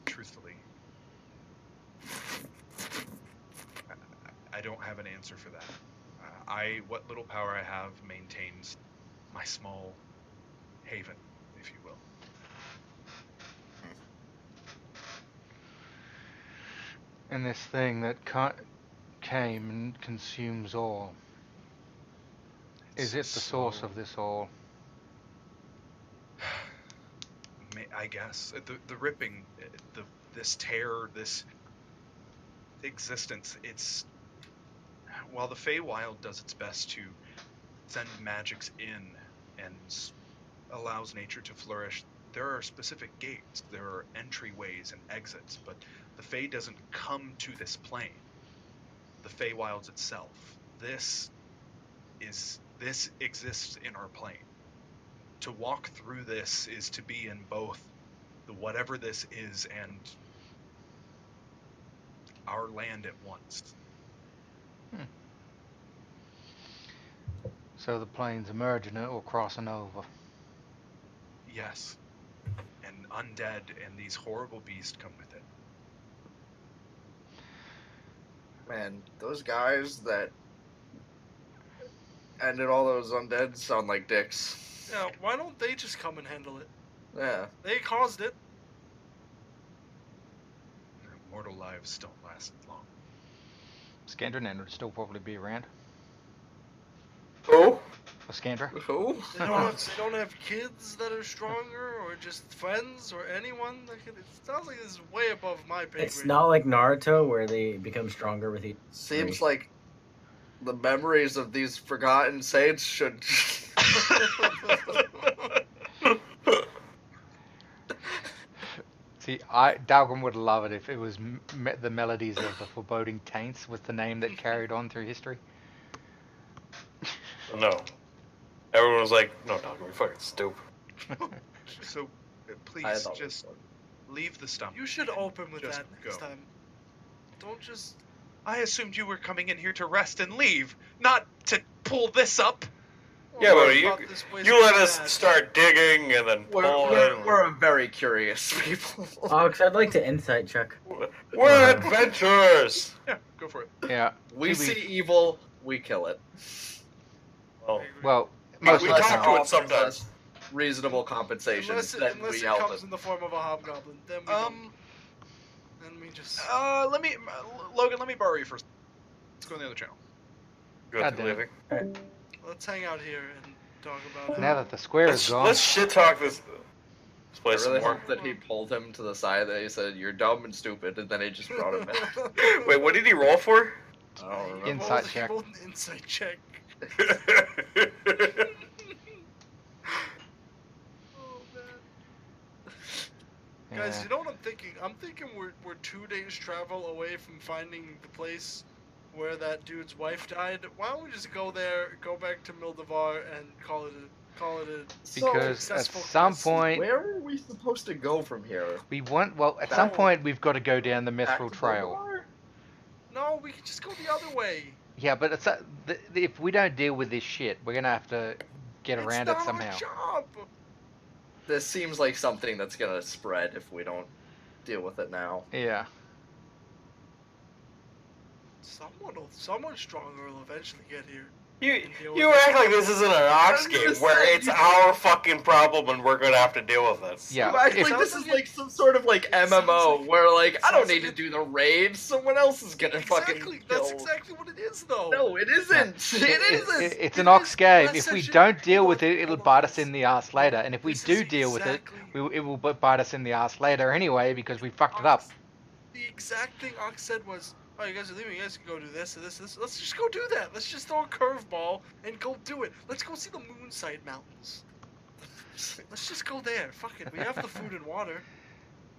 Truthfully, I don't have an answer for that. What little power I have maintains my small haven, if you will. And this thing that came and consumes all, is it the source of this all? I guess the ripping, this tear, this existence. While the Feywild does its best to send magics in and allows nature to flourish, there are specific gates, there are entryways and exits, but the Fey doesn't come to this plane. The Feywild's itself. This exists in our plane. To walk through this is to be in both the whatever this is and our land at once. So the plane's emerging it or crossing over? Yes. And undead and these horrible beasts come with it. Man, those guys that ended all those undead sound like dicks. Yeah, why don't they just come and handle it? Yeah. They caused it. Mortal lives don't last long. Scandranan would still probably be around. Who? A Scandra? Who? They don't have kids that are stronger, or just friends, or anyone. It sounds like this is way above my pay It's grade. not like Naruto where they become stronger with each. Seems like the memories of these forgotten saints should. See, Dalgrim would love it if it was the melodies of the Foreboding Taints was the name that carried on through history. No. Everyone was like, no, dog, you're fucking stupid. So, please, I thought just Leave the stump. You should open with Just that next go. time. Don't just. I assumed you were coming in here to rest and leave, not to pull this up. Yeah, Well, but I you thought this place you was let us bad. start digging and then pulling. We're a very curious people. Ox, I'd like to insight check. We're adventurers. Yeah, go for it. Yeah. We See, see evil, we kill it. Well, Well, We most of the talk time. to it offers sometimes. us Reasonable compensation. Unless Then it we help comes it. in the form of a hobgoblin, then we then we just. Let me, Logan, let me borrow you first. Let's go on the other channel. good God to damn living. Let's hang out here and talk about Now that the square is gone. Let's shit talk this I place some really more. hope that he pulled him to the side and he said, "You're dumb and stupid," and then he just brought him back. Wait, what did he roll for? I don't remember. Insight check. He rolled an insight check. Oh man. Guys, Yeah. you know what I'm thinking? I'm thinking we're 2 days travel away from finding the place where that dude's wife died. Why don't we just go there, go back to Mildevar, and call it a Because at successful some quest. point Where are we supposed to go from here? we want. Well, at some Back- point we've got to go down the Back Mithril to Trail. Boulevard? No, we can just go the other way. Yeah, but it's if we don't deal with this shit, we're gonna have to get It's around not it our somehow. job. This seems like something that's gonna spread if we don't deal with it now. Yeah. Someone stronger will eventually get here. You act like this isn't an Ox I'm game just where saying, it's you- our fucking problem and we're gonna have to deal with it. Yeah. You act if- like this sounds is like like some sort of like sounds MMO like- where like I don't sounds need to like do the raid. Someone else is gonna Exactly. fucking That's kill. exactly what it is, though. No, it isn't. It isn't. It's It an Ox is. game. That's If we such a- don't deal hold with on, it, it'll hold on, bite us guys. in the ass later. And if we This do is deal with it, exactly- it will bite us in the ass later anyway because we fucked it up. The exact thing Ox said was, "Oh, you guys are leaving. You guys can go do this and this and this. Let's just go do that. Let's just throw a curveball and go do it. Let's go see the Moonside Mountains. Let's just go there. Fuck it. We have the food and water.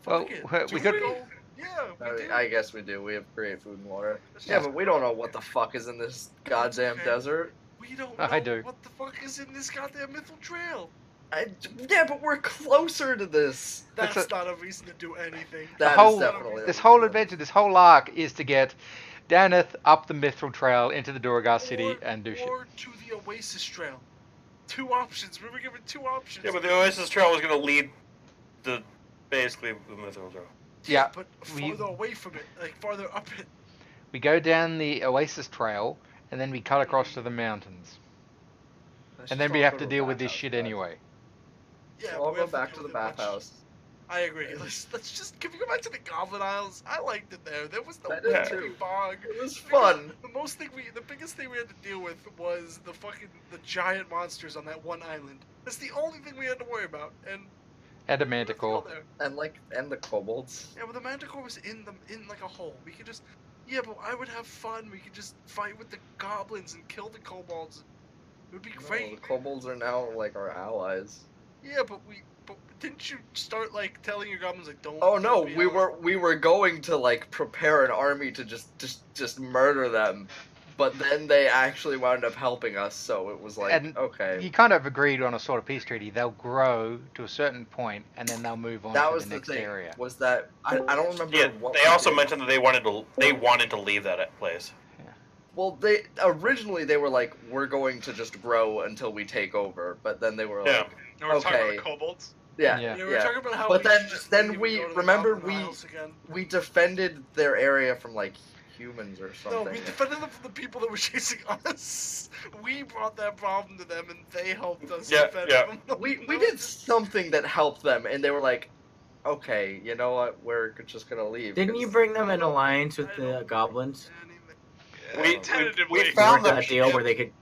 Well, Fuck it. we Do could- go? Yeah, we do. I guess we do. We have great food and water. Let's Yeah, just but we go. don't know what the fuck is in this goddamn okay. desert. We don't know I do. what the fuck is in this goddamn Mithril Trail. Yeah, but we're closer to this. That's That's not a reason to do anything. That is whole- definitely This a whole reason. adventure, this whole arc is to get Daneth up the Mithril Trail into the Duragar City Or- and do shit. Or to the Oasis Trail. 2 options. We were given 2 options. Yeah, but the Oasis Trail was gonna lead to basically the Mithril Trail. Yeah, but we- farther away from it, like farther up it. We go down the Oasis Trail and then we cut across to the mountains. Let's And then just we all have go to the deal with this bathhouse, shit guys. anyway. Yeah, So but I'll we go have back deal to the with it much- bathhouse. I agree. Let's just can we go back to the Goblin Isles? I liked it there. There was no I did wimpy too. fog. It was Because fun. The biggest thing we had to deal with was the giant monsters on that one island. That's the only thing we had to worry about. And And a we didn't have to go Manticore. there. And the kobolds. Yeah, but the Manticore was in like a hole. We could just, yeah, but I would have fun. We could just fight with the goblins and kill the kobolds. It would be No, great. the kobolds are now like our allies. Yeah, but didn't you start like telling your goblins like don't? Oh no, don't be we out? were going to like prepare an army to just murder them, but then they actually wound up helping us. So it was like And okay, You kind of agreed on a sort of peace treaty. They'll grow to a certain point and then they'll move on that to was the the next thing. area. Was that I don't remember. Yeah, what they we also did. mentioned that they wanted to leave that place. Well, they originally they were like, we're going to just grow until we take over, but then they were Yeah. like, No, we're talking about Okay. the kobolds. yeah, Yeah. Yeah, we were talking about how. But we then- should just then leave and we- go to the remember Goblin we- Isles again. we defended their area from like humans or No, something. we defended them from the people that were chasing us. We brought that problem to them, and they helped us Yeah, defend yeah. them. we did something that helped them, and they were like, okay, you know what, we're just gonna leave. Didn't you 'cause- bring them in alliance with the goblins? We Tentatively. found Worked them. out a deal where they could.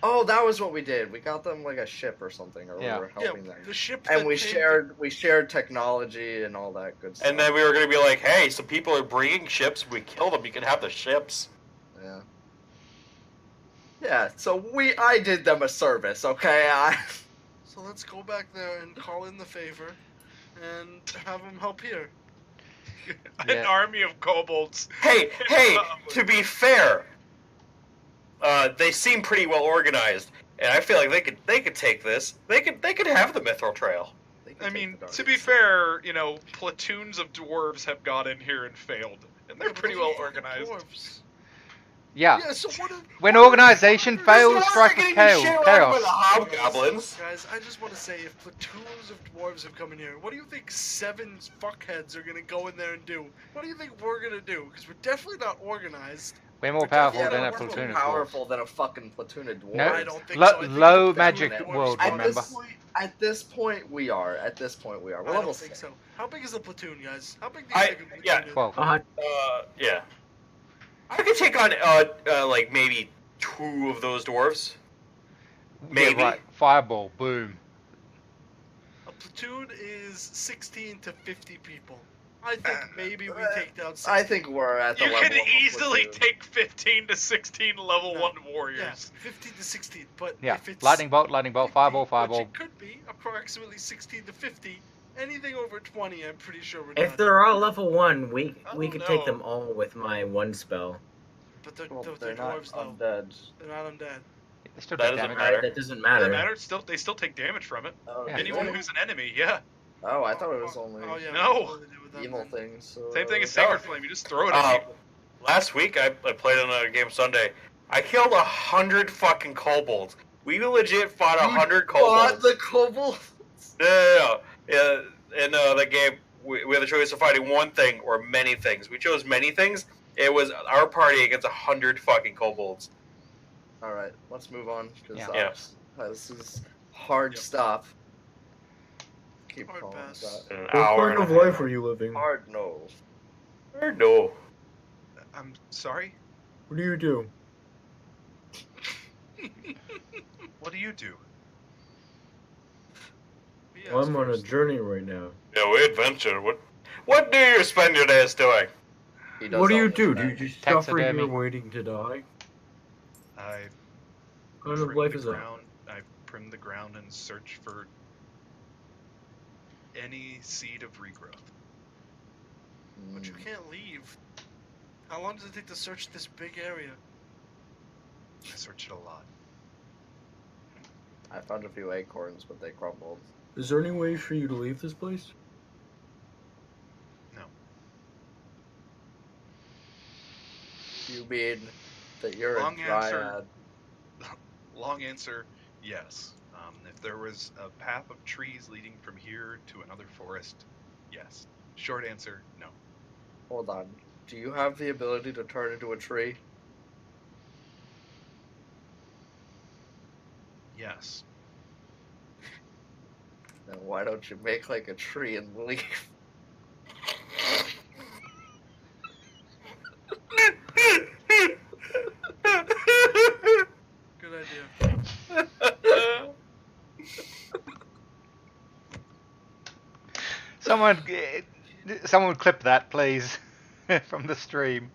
Oh, that was what we did. We got them like a ship or something, or Yeah. we were Yeah, helping them. the ship. And that we came shared technology and all that good stuff. And then we were gonna be like, hey, some people are bringing ships. We kill them. You can have the ships. yeah. Yeah, so I did them a service, okay? So let's go back there and call in the favor, and have them help here. An Yeah. army of kobolds. Hey, to be fair, they seem pretty well organized, and I feel like they could take this. They could have the Mithril Trail. They I mean, to be fair, you know, platoons of dwarves have got in here and failed, and they're Yeah, but pretty those are well fucking organized. dwarves. Yeah. So what if, When what if- organization what if- fails, Dwarves strike are with getting shit out of by the chaos. hobgoblins. Guys, I just want to say, if platoons of dwarves have come in here, what do you think 7 fuckheads are gonna go in there and do? What do you think we're gonna do? Because we're definitely not organized. Way more We're powerful definitely than a not we're platoon more of dwarves. powerful than a fucking platoon of dwarves. No, I don't think so. I think low a platoon magic of dwarves world, is remember? At this point, we are. At this point, we are. We're I level don't think 6. so. How big is the platoon, guys? How big do you think a platoon yeah. is? 12. Yeah. I could take on like maybe 2 of those dwarves. Maybe. Yeah, right. Fireball, boom. A platoon is 16 to 50 people. I think maybe we take down 16. I think we're at the You level can of a easily platoon. take 15 to 16 level No. 1 Yeah, warriors. 15 to 16. But Yeah. if it's Lightning bolt, 50, fireball, which fireball. it could be approximately 16 to 50. Anything over 20, I'm pretty sure we're If done. they're all level 1, we I we don't could take know. them all with my 1 spell. But they're, Well, they're they're not dwarves, though. undead. They're not undead. They still That take doesn't damage. matter. Alright, that doesn't Doesn't matter. matter. They still take damage from it. Oh, Yeah. do Anyone they? who's an enemy, yeah. Oh, I thought it was Oh, only oh, yeah, No. what do they do with them evil then? things. So, Same thing as No. Sacred Flame. You just throw it at people. Last week I played on a game Sunday. I killed 100 fucking kobolds. We legit fought 100 kobolds. the kobold. No. In that game, we had the choice of fighting one thing or many things. We chose many things. It was our party against 100 fucking kobolds. All right, let's move on because Yeah. this is hard Yep. stuff. Keep Hard calling pass. that. In an What hour kind and of a half. life are you living? Hard no. No. I'm sorry? What do you do? What do you do? Yes, I'm on a first. journey right now. Yeah, we adventure. What do you spend your days doing? He does What do all you this do? bad. Do you just suffer Taxidermy. here waiting to die? I What kind of trim life the is that? ground. I prim the ground and search for any seed of regrowth. But you Mm, can't leave. How long does it take to search this big area? I searched it a lot. I found a few acorns, but they crumbled. Is there any way for you to leave this place? You mean that you're Long a answer. dryad? Long answer, yes. If there was a path of trees leading from here to another forest, yes. Short answer, no. Hold on. Do you have the ability to turn into a tree? Yes. Then why don't you make like a tree and leave? Good idea. Someone clip that, please, from the stream.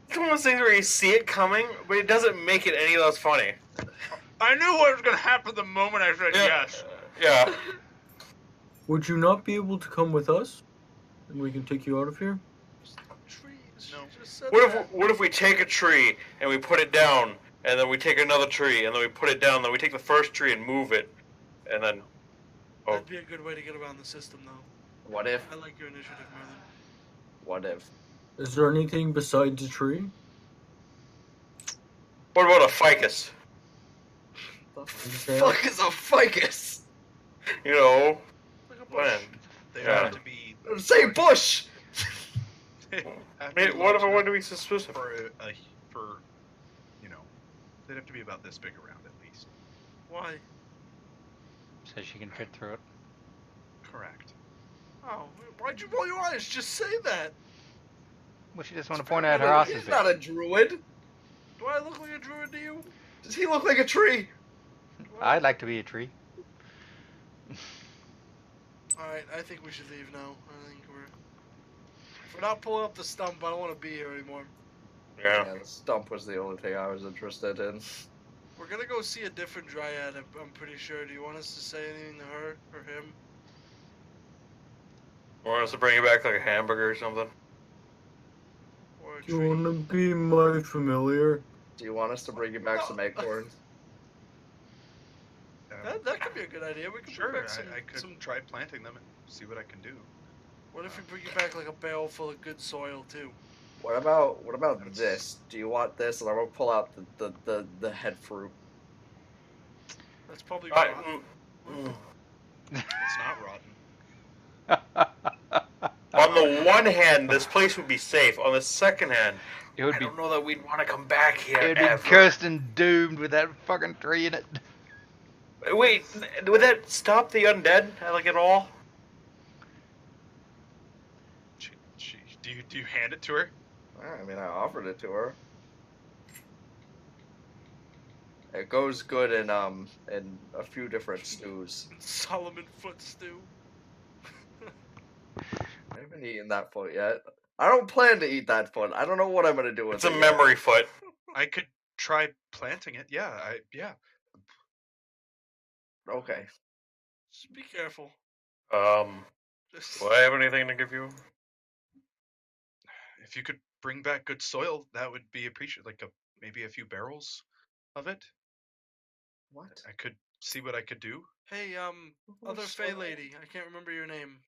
It's one of those things where you see it coming, but it doesn't make it any less funny. I knew what was going to happen the moment I said yes. Yeah. Would you not be able to come with us? And we can take you out of here? Trees. No. You just said What that. if we take a tree and we put it down, and then we take another tree and then we put it down, then we take the first tree and move it, and then oh, That'd be a good way to get around the system, though. What if? I like your initiative, Merlin. What if? Is there anything besides a tree? what about a ficus? The Okay. fuck is a ficus? You know, Like a man. bush. They Yeah. have to be. Say bush! have to I be mean, what if I large want to be suspicious? for you know, they'd have to be about this big around at least. Why? So she can fit through it. Correct. Oh, why'd you roll your eyes? Just say that. Well, she just want to It's point fair out her enough. ass is He's big. not a druid. Do I look like a druid to you? Does he look like a tree? I'd like to be a tree. Alright, I think we should leave now. I think if we're not pulling up the stump, I don't want to be here anymore. Yeah. The stump was the only thing I was interested in. We're gonna go see a different dryad, I'm pretty sure. Do you want us to say anything to her or him? Want us to bring you back like a hamburger or something? Or a Do you tree? want to be my familiar? Do you want us to bring you back some acorns? That That could be a good idea. We could Sure, bring back some. I could some. try planting them and see what I can do. What if we bring you back like a barrel full of good soil too? What about That's- this? Do you want this? And I'm gonna pull out the head fruit. That's probably Right, rotten. It's not rotten. On the one hand, this place would be safe. On the second hand, It would I be don't know that we'd want to come back here it would be ever. cursed and doomed with that fucking tree in it. Wait, would that stop the undead like at all? Do you hand it to her? I mean, I offered it to her. It goes good in a few different stews. Solomon foot stew. I haven't eaten that foot yet. I don't plan to eat that foot. I don't know what I'm gonna do with It's it. a yet. memory foot. I could try planting it. Yeah, yeah. Okay. Just be careful. Just Do I have anything to give you? If you could bring back good soil, that would be appreciated. Like maybe a few barrels of it. What? I could see what I could do. hey, other Fey lady. I can't remember your name.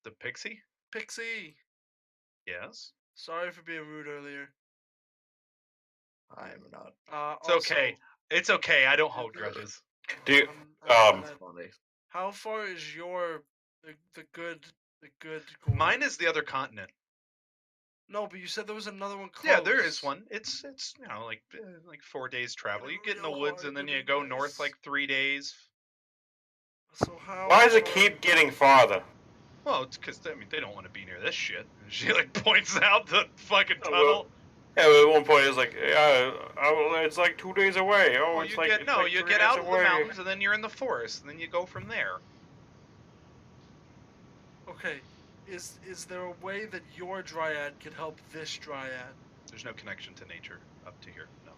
The pixie? Pixie. Yes. Sorry for being rude earlier. I'm not. It's okay. It's okay. I don't hold grudges. Do you, I'm That's gonna- funny. How far is your the good? Mine is the other continent. No, but you said there was another one close. Yeah, there is one. It's like 4 days travel. You get in the real woods hard and then to you be go nice. north like 3 days. So how? why does it far- keep getting farther? Well, it's because they don't want to be near this shit. And she like points out the fucking Oh, tunnel. Yeah, at one point it's like, yeah, it's like 2 days away. Oh, Well, it's you like get it's like you 3 get days out of the away. mountains and then you're in the forest and then you go from there. Okay, is there a way that your dryad could help this dryad? There's no connection to nature up to here. No.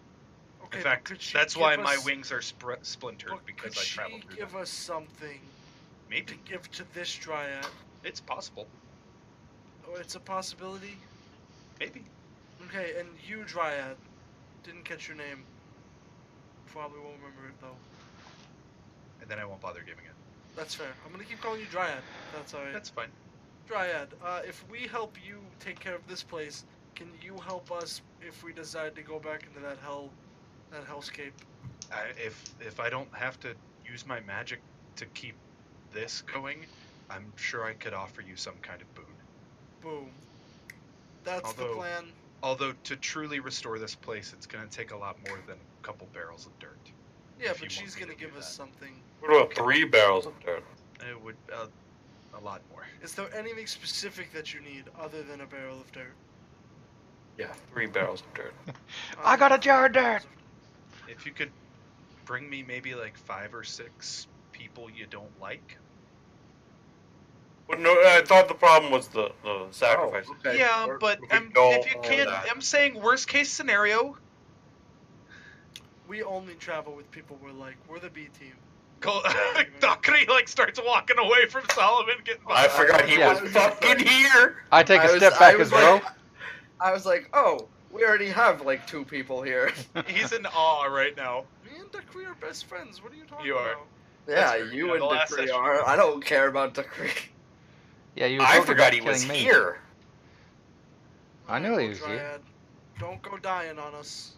Okay, In but fact, could she that's give why my us- wings are splintered But because could I she traveled through give them. us something to Maybe give to this dryad? it's possible. Oh, it's a possibility. Maybe. Okay, and you dryad, didn't catch your name. Probably won't remember it though. And then I won't bother giving it. That's fair. I'm gonna keep calling you dryad. That's alright. That's fine. Dryad, if we help you take care of this place, can you help us if we decide to go back into that hellscape? If I don't have to use my magic to keep this going, I'm sure I could offer you some kind of boon. Boom. That's the Although- plan. Although to truly restore this place, it's going to take a lot more than a couple barrels of dirt. Yeah, if you but she's want me gonna to do give us that. something. What about 3 barrels of dirt? It would a lot more. Is there anything specific that you need other than a barrel of dirt? Yeah, 3 barrels of dirt. I got a jar of dirt. If you could bring me maybe like 5 or 6 people you don't like. Well, no, I thought the problem was the sacrifice. Oh, okay. Yeah, We're- but we could if go you all can't, that. I'm saying worst case scenario. We only travel with people we're like. We're the B team. Go, Dockery like starts walking away from Solomon, getting I behind. forgot he Yeah. was fucking here. I take a I was- step I back was as well. like- I was like, oh, we already have like 2 people here. He's in awe right now. Me and Decree are best friends. What are you talking You are. about? Yeah, fair. you Yeah, and the last Decree session. are. I don't care about Decree. Yeah, you were I talking forgot about he was killing me. here. I knew he was here. Dryad, don't go dying on us.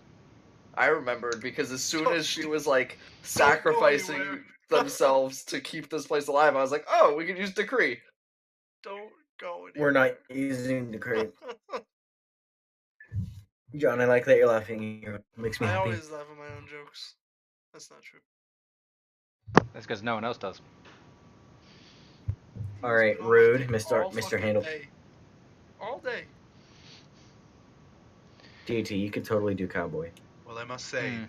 I remembered because as soon as she was like Don't go sacrificing anywhere. themselves to keep this place alive, I was like, oh, we could use Decree. Don't go anywhere. We're not using the crate. John, I like that you're laughing. It makes me I happy. always laugh at my own jokes. That's not true. That's because no one else does. All right, It's been rude, almost Mr. all Mr. fucking Handle. day. All day. DT, you could totally do cowboy. Well, I must say Hmm.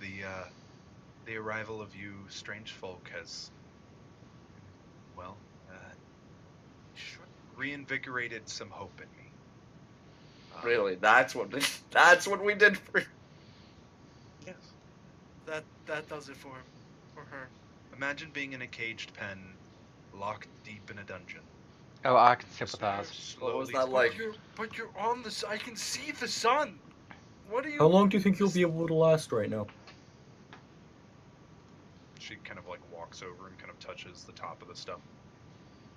the arrival of you strange folk has, well, reinvigorated some hope in me. Really, that's what we did for. Yes. That does it for him. For her. Imagine being in a caged pen, locked deep in a dungeon. Oh, I can sympathize. What was Slowly that like? But you're on the. I can see the sun. What are you? How long do you think you'll be able to last right now? She kind of like walks over and kind of touches the top of the stump.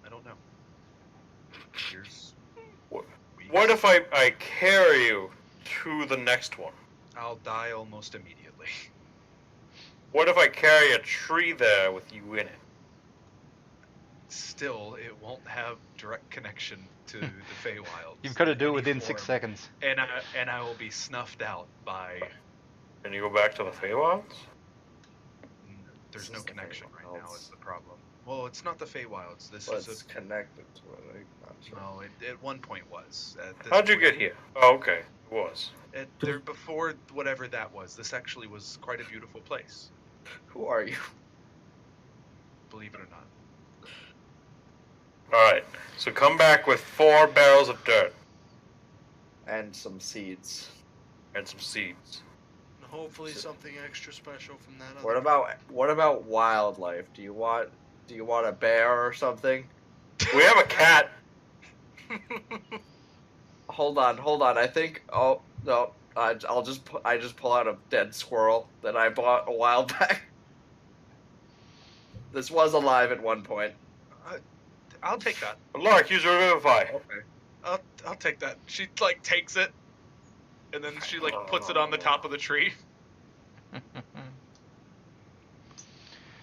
I don't know. Here's. What if I carry you to the next one? I'll die almost immediately. What if I carry a tree there with you in it? Still, it won't have direct connection to the Feywilds. You've got to do it in any within 6 form. seconds. And I will be snuffed out by. Can you go back to the Feywilds? There's This no is the connection right now. Feywilds. Is the problem? Well, it's not the Feywilds. This But is it's connected to it. I'm not sure. no. It at one point was. At this How'd you point- get here? Oh, okay. It was. There before whatever that was. This actually was quite a beautiful place. Who are you? Believe it or not. Alright. So come back with 4 barrels of dirt And some seeds. and some seeds. And hopefully something extra special from that. What about wildlife? Do you want a bear or something? We have a cat. Hold on. I think. Oh no. I just pull out a dead squirrel that I bought a while back. This was alive at one point. I'll take that. Lark, use Revivify. Okay. I'll take that. She like takes it, and then she like puts it on the top of the tree. It's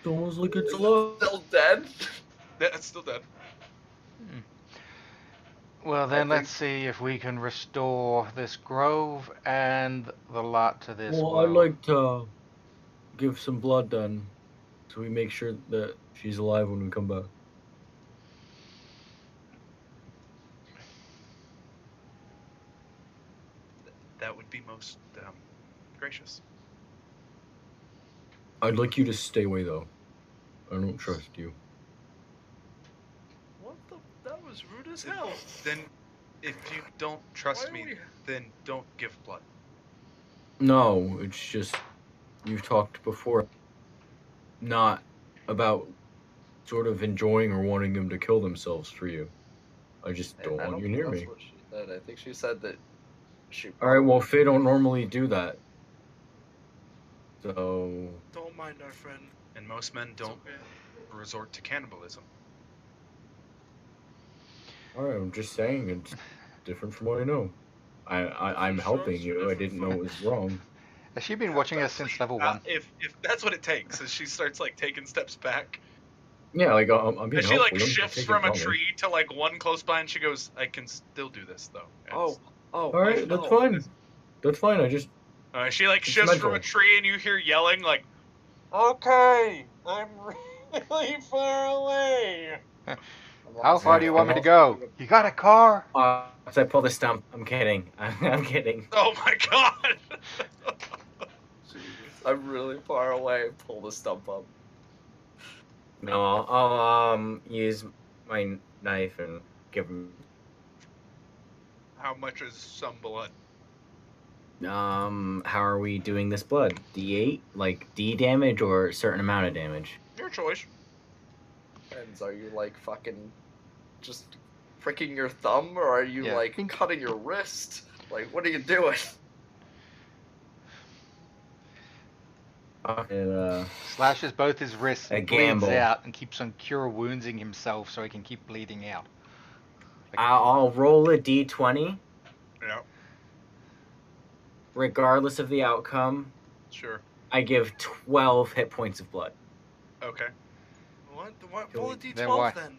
almost like it's Still dead. Yeah, it's still dead. Well, then I let's see if we can restore this grove and the lot to this Well, well. I'd like to give some blood then, so we make sure that she's alive when we come back. That would be most gracious. I'd like you to stay away though. I don't trust you. What the? That was rude as hell. Then, if you don't trust Why are me, we- then don't give blood. No, it's just you've talked before, not about sort of enjoying or wanting them to kill themselves for you. I just don't I want you think near that's me. what she said. I think she said that she. All right, well, Faye don't normally do that, so Don't mind our friend. And most men It's don't okay. resort to cannibalism. all right. I'm just saying it's different from what I know. I'm Sure, helping it's you. I different didn't from- know it was wrong. Has she been watching us since level 1? If that's what it takes, as she starts like taking steps back, Yeah, like I'm being and she like helpful. Don't shifts take it from a wrong way. tree to like one close by, and she goes, "I can still do this though." And Oh. All I right, that's know. fine. That's fine. I just She like It's shifts from a mental. tree, and you hear yelling like, "Okay, I'm really far away." How far do you want me to go? You got a car? so I pull the stump. I'm kidding. I'm kidding. Oh my god! Jesus, I'm really far away. Pull the stump up. No, I'll use my knife and give him. How much is some blood? How are we doing this blood? D8, like D damage or a certain amount of damage? Your choice. And are you like fucking just pricking your thumb, or are you Yeah. like cutting your wrist? Like, what are you doing? And, Slashes both his wrists A and bleeds gamble. out and keeps on cure woundsing himself so he can keep bleeding out. I'll roll a D20, Yeah, regardless of the outcome. sure. I give 12 hit points of blood. Okay. What? What? Can Roll we- a d12 then why? then.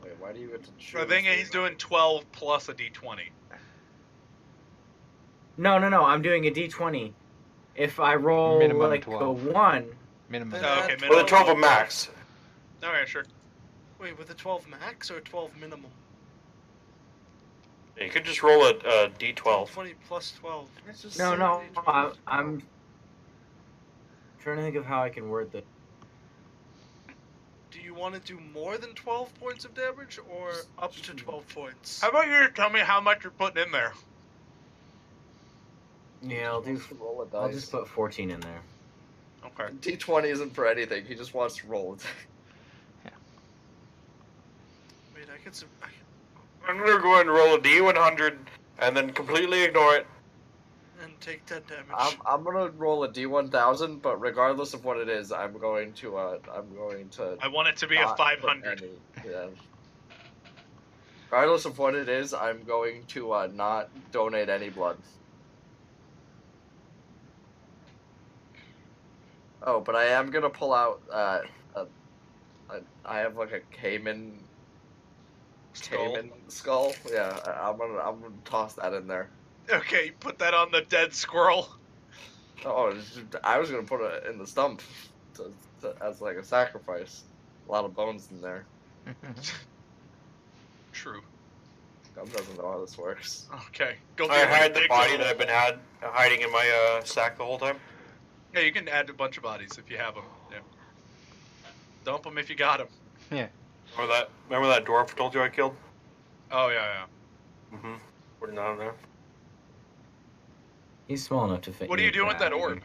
Wait, why do you get to choose? I think the he's doing 12 plus a d20. No, I'm doing a D20. If I roll Minimum like 12. a 1, Minimum. Then Oh, okay, add minimum. With a 12 of max. Okay, sure. Wait, with a 12 max or 12 minimum? You could just roll a D12. 20 plus 12. It's just no, so I'm trying to think of how I can word this. Do you want to do more than 12 points of damage or up to 12 points? How about you tell me how much you're putting in there? Yeah, I'll do. wants to roll a dice. I'll just put 14 in there. Okay. D20 isn't for anything. He just wants to roll it. Wait, I can. I'm gonna go ahead and roll a D100 and then completely ignore it. And take 10 damage. I'm gonna roll a D1000, but regardless of what it is, I'm going to I want it to be a not put 500. any- yeah. Regardless of what it is, I'm going to not donate any blood. Oh, but I am gonna pull out I have like a caiman skull. Yeah, I'm gonna toss that in there. Okay, put that on the dead squirrel. Oh, I was gonna put it in the stump as like a sacrifice. A lot of bones in there. True. Gum doesn't know how this works. Okay. Go I hide the dig body a that I've been hole. hiding in my sack the whole time. Yeah, you can add a bunch of bodies if you have them. Yeah. Dump them if you got them. Remember that dwarf I told you I killed? Oh yeah, Mm-hmm. Put it on there. He's small enough to fit. yeah. What are in you doing with that bag. orb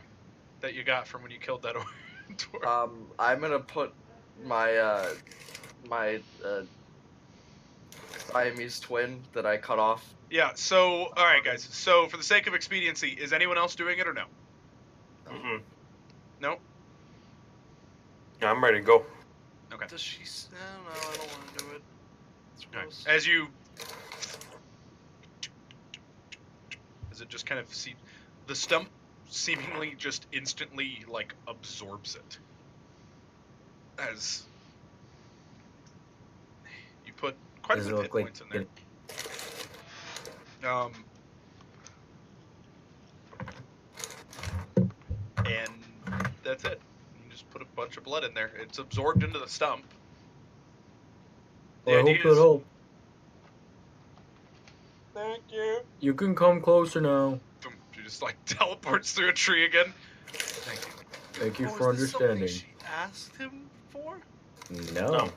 that you got from when you killed that dwarf? I'm gonna put my Siamese twin that I cut off. Yeah. So, all right, guys. So, for the sake of expediency, is anyone else doing it or no? Mm-hmm. No. Yeah, I'm ready to go. Okay. Does she? No, I don't want to do it. It's Okay. gross. As you, as it just kind of the stump seemingly just instantly like absorbs it. As you put quite a Does bit it of hit look like points in there. And that's it. You just put a bunch of blood in there. It's absorbed into the stump. The Well, I hope idea that is, helps. thank you. You can come closer now. Boom, she just like teleports through a tree again. Thank you. Thank you Oh, for is this something understanding. she asked him for? No. No.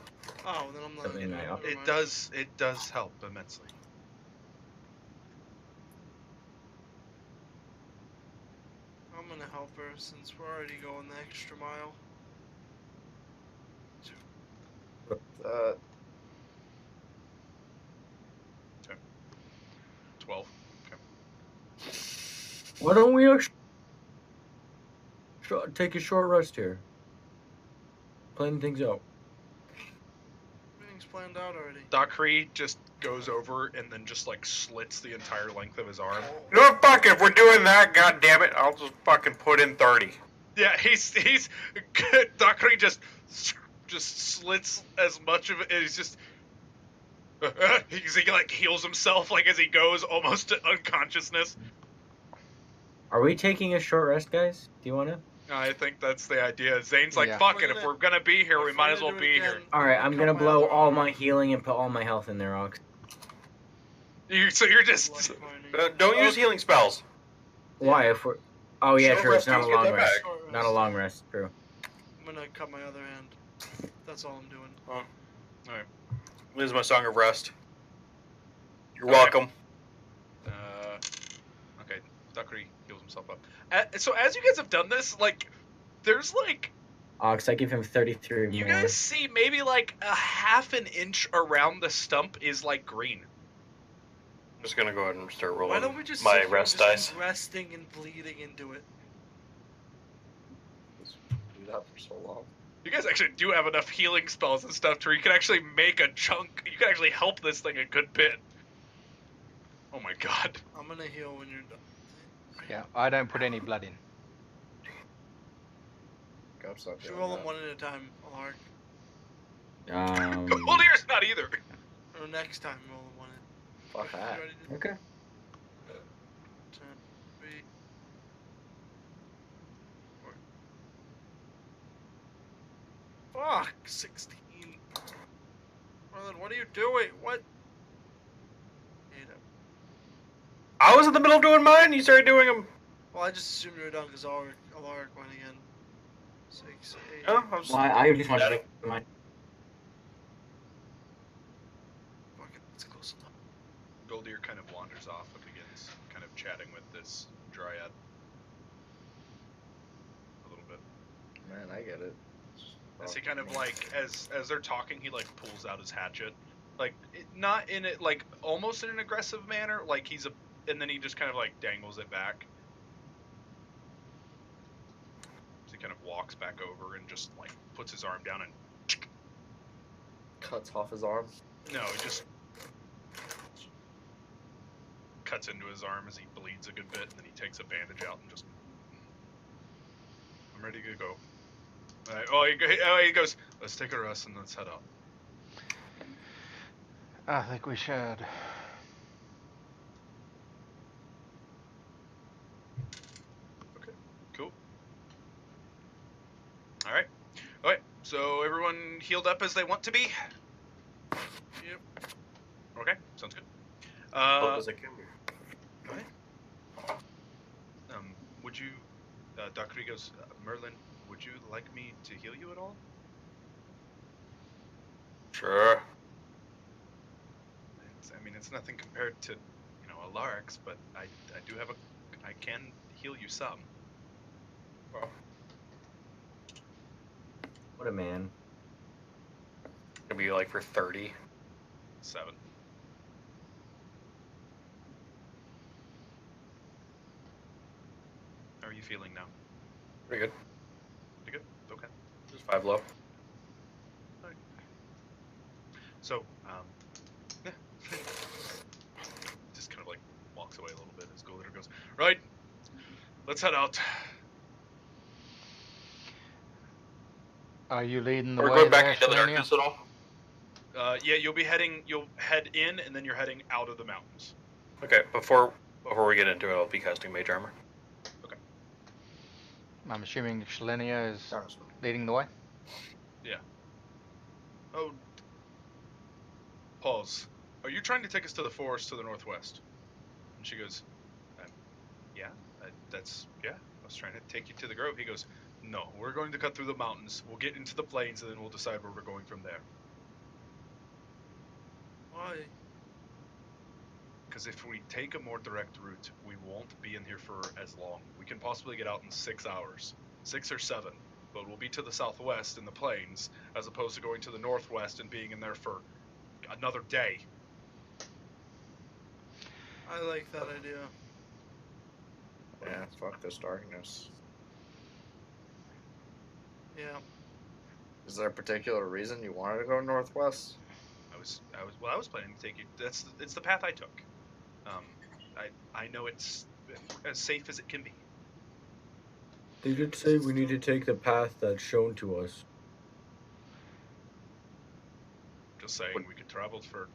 Oh, then I'm not. Something I- never It mind. does help immensely. I'm gonna help her since we're already going the extra mile. 12. Okay. Why don't we take a short rest here? Plan things out. Everything's planned out already. Dakri just goes over and then just like slits the entire length of his arm. You know what, fuck, if we're doing that, god damn it, I'll just fucking put in 30. Yeah, he's Dakri just slits as much of it. He's just he like heals himself like as he goes almost to unconsciousness. Are we taking a short rest, guys? Do you wanna? I think that's the idea. Zane's like, Yeah. fuck it, if we're gonna be here, we If might we're as well gonna do it be again, here. Alright, I'm cut gonna my blow other all arm. my healing and put all my health in there, Ox. So you're just Blood mining. Don't use healing spells. Why? If we're... Oh yeah, Short true, it's rest, not a please get long that rest. back. Not a long rest, true. I'm gonna cut my other hand. That's all I'm doing. This is my song of rest. You're Okay. welcome. okay. Dakri heals himself up. So as you guys have done this, like, there's like Ox, I give him 33 you more. guys see maybe like a half an inch around the stump is like green. I'm just gonna go ahead and start Why rolling don't we just my sit here rest and just dice. keep resting and bleeding into it? Do that for so long. You guys actually do have enough healing spells and stuff to where you can actually make a chunk. You can actually help this thing a good bit. Oh my god. I'm gonna heal when you're done. Yeah, I don't put any blood in. Gup's not Should doing roll them that. one at a time, Alark. Well, here's not either. Or next time, roll them one at Fuck You that. already did Okay. 10, 3. Fuck, 16. Merlin, what are you doing? What? 8. I was in the middle of doing mine, you started doing them. Well, I just assumed you were done because Alaric went again. 6, 8. Oh, I was... Well, I just wanted to... My... Fuck it, it's close enough. Goldier kind of wanders off and begins kind of chatting with this dryad. A little bit. Man, I get it. As he kind of like, as they're talking, he like pulls out his hatchet. Like, not in it, like, almost in an aggressive manner, like he's and then he just kind of like dangles it back. kind of walks back over and just like puts his arm down and Cuts off his arm. no, he just cuts into his arm as he bleeds a good bit, and then he takes a bandage out and just. I'm ready to go. He goes. Let's take a rest and let's head out. I think we should. Cool. All right. So everyone healed up as they want to be. Yep. Okay, sounds good. As it can be. Would you, Dr. Rigo's, Merlin, would you like me to heal you at all? Sure. It's nothing compared to, a Larix, but I do have I can heal you some. Well, What a man. it'd be like for 30. 7. How are you feeling now? Pretty good. Pretty good? Okay. Just 5 low. So, yeah. Just kind of like walks away a little bit as Golder goes, right, let's head out. Are you leading the We're way going back there, into the Selenia? darkness at all? Yeah, you'll head in, and then you're heading out of the mountains. Okay, before we get into it, I'll be casting Mage Armor. I'm assuming Selenia is That was- leading the way. Oh, pause. Are you trying to take us to the forest to the northwest? And she goes, yeah, I was trying to take you to the grove. He goes, no, we're going to cut through the mountains. We'll get into the plains, and then we'll decide where we're going from there. Why? Because if we take a more direct route, we won't be in here for as long. We can possibly get out in 6 hours. 6 or 7. But we'll be to the southwest in the plains, as opposed to going to the northwest and being in there for another day. I like that idea. Yeah, fuck this darkness. Yeah. Is there a particular reason you wanted to go northwest? I was planning to take you. It's the path I took. I know it's as safe as it can be. They did say we need to take the path that's shown to us. Just saying, we could travel for.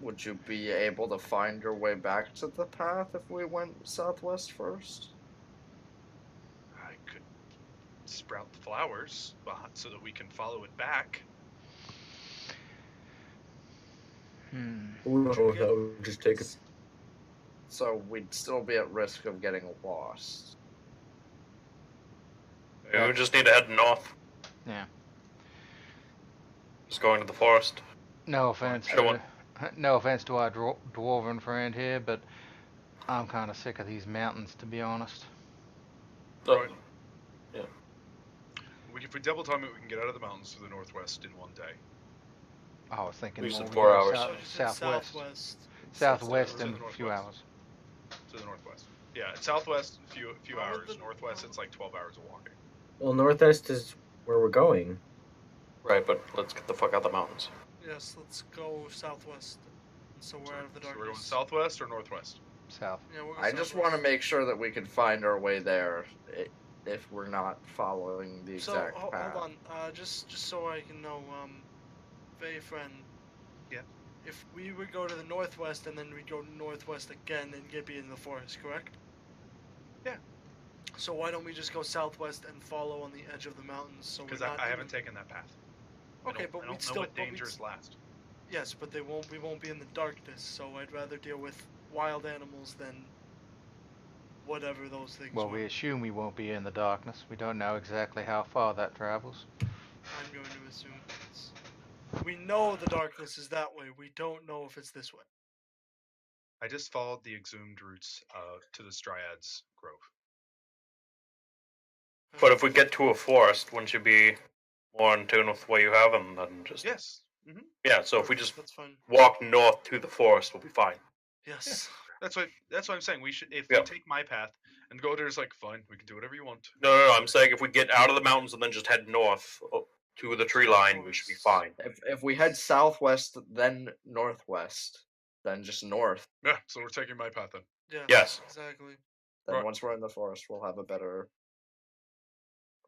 Would you be able to find your way back to the path if we went southwest first? I could sprout the flowers so that we can follow it back. Oh no, that would just take us. So we'd still be at risk of getting lost. We just need to head north. Yeah. Just going to the forest. No offense. Sure. No offense to our dwarven friend here, but I'm kind of sick of these mountains, to be honest. Right. If we double time it, we can get out of the mountains to the northwest in 1 day. I was thinking We more said we 4 go hours. So you said southwest. southwest. Southwest To in the a few northwest. hours. To the northwest. Yeah, southwest a few How would hours. the- Northwest, it's like 12 hours of walking. Well, northwest is where we're going. Right, but let's get the fuck out of the mountains. Yes, let's go southwest. So we're out of the So darkness. we're going southwest or northwest? South. Yeah, we'll go I just southwest. want to make sure that we can find our way there if we're not following the So exact hold path. on, just so I can know, Faye friend. Yeah. If we would go to the northwest and then we go northwest again and get in the forest, correct? Yeah. So why don't we just go southwest and follow on the edge of the mountains? So Because we're not I haven't even- taken that path. Okay, but I don't we'd know still. what dangers last. Yes, but we won't be in the darkness. So I'd rather deal with wild animals than whatever those things Well, were. we assume we won't be in the darkness. We don't know exactly how far that travels. I'm going to assume it's. We know the darkness is that way. We don't know if it's this way. I just followed the exhumed routes to the Stryads Grove. But if we get to a forest, wouldn't you be more in tune with what you have and then just... Yes. Yeah, so if we just That's fine. walk north to the forest, we'll be fine. Yes. That's what I'm saying. We should, if Yeah. we take my path and Goldir's like, fine, we can do whatever you want. No. I'm saying if we get out of the mountains and then just head north to the tree line, we should be fine. If we head southwest, then northwest, then just north. Yeah, so we're taking my path then. Yeah. Yes. Exactly. Then Right. once we're in the forest, we'll have a better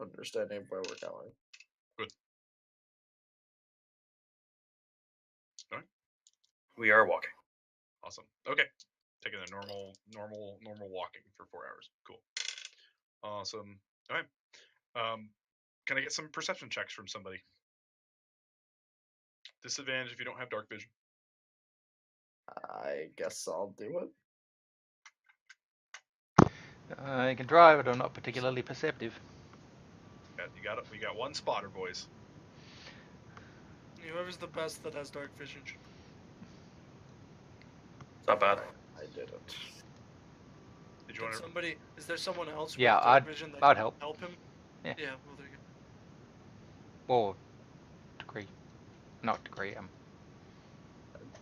understanding of where we're going. We are walking. Awesome. Okay. Taking a normal walking for 4 hours. Cool. Awesome. Okay. Can I get some perception checks from somebody? Disadvantage if you don't have dark vision. I guess I'll do it. I can drive it. I'm not particularly perceptive. You got it. We got one spotter, boys. Whoever's the best that has dark vision. It's not bad. I did it. Did you want to? Somebody? Is there someone else? Yeah, with dark vision that I'd can help. him. Yeah. Yeah. Well, there you go. Or degree. Not degree.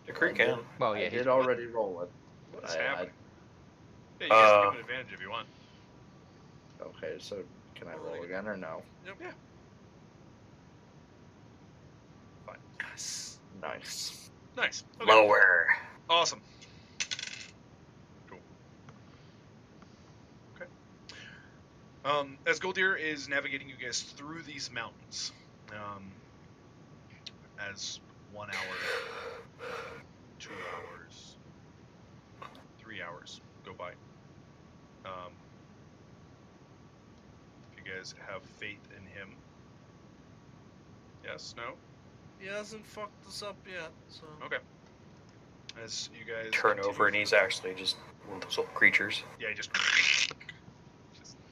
The creek can. Well, yeah. I he's did already roll it. What is I- happening? Yeah, you guys can give an advantage if you want. Okay, so can I Oh, roll like- again or no? Yep. Yeah. Fine. Yes. Nice. Nice. Okay. Lower. Awesome. Cool. Okay. As Goldir is navigating you guys through these mountains, as 1 hour, 2 hours, 3 hours go by. If you guys have faith in him. Yes, no? He hasn't fucked us up yet, so. Okay. As you guys Turn continue over and he's actually just one of those little creatures. Yeah, he just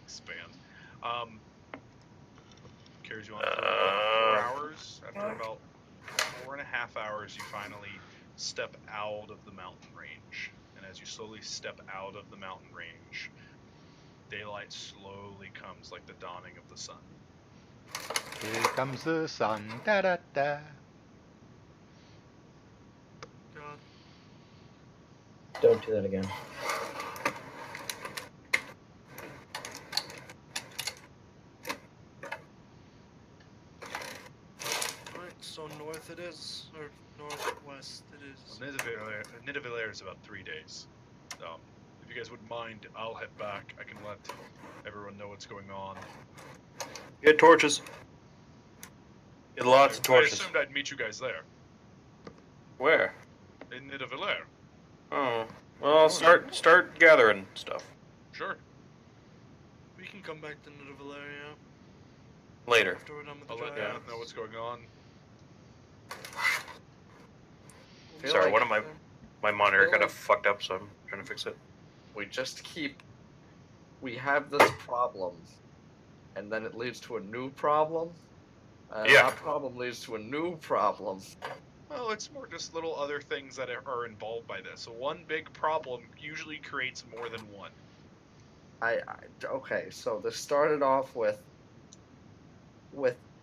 expand. Carries you on for about 4 hours. After about 4.5 hours, you finally step out of the mountain range. And as you slowly step out of the mountain range, daylight slowly comes like the dawning of the sun. Here comes the sun. Da da da. God. Don't do that again. Alright, so north it is, or northwest it is. Nidavellir is about 3 days. If you guys wouldn't mind, I'll head back. I can let everyone know what's going on. Get torches. Get lots of I torches. assumed I'd meet you guys there. Where? In Nidavellir. Oh. Well, start gathering stuff. Sure. We can come back to Nidavellir, yeah. Later. After we're done with the I'll let drive. you know what's going on. Feel Sorry, like one of my monitor feel kind like- of fucked up, so I'm trying to fix it. we just keep. We have this problem, and then it leads to a new problem. And Yeah. that problem leads to a new problem. Well, it's more just little other things that are involved by this. So one big problem usually creates more than one. Okay, so this started off with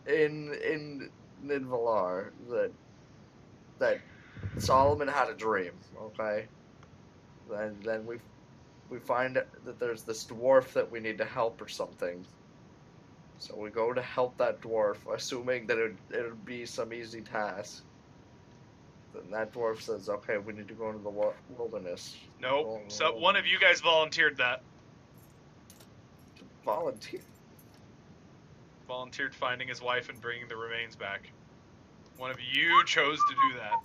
in Nidvalar that Solomon had a dream. Okay, then we find that there's this dwarf that we need to help or something. So we go to help that dwarf, assuming that it'd be some easy task. Then that dwarf says, "Okay, we need to go into the wilderness." Nope. So one of you guys volunteered that. Volunteer. Volunteered finding his wife and bringing the remains back. One of you chose to do that.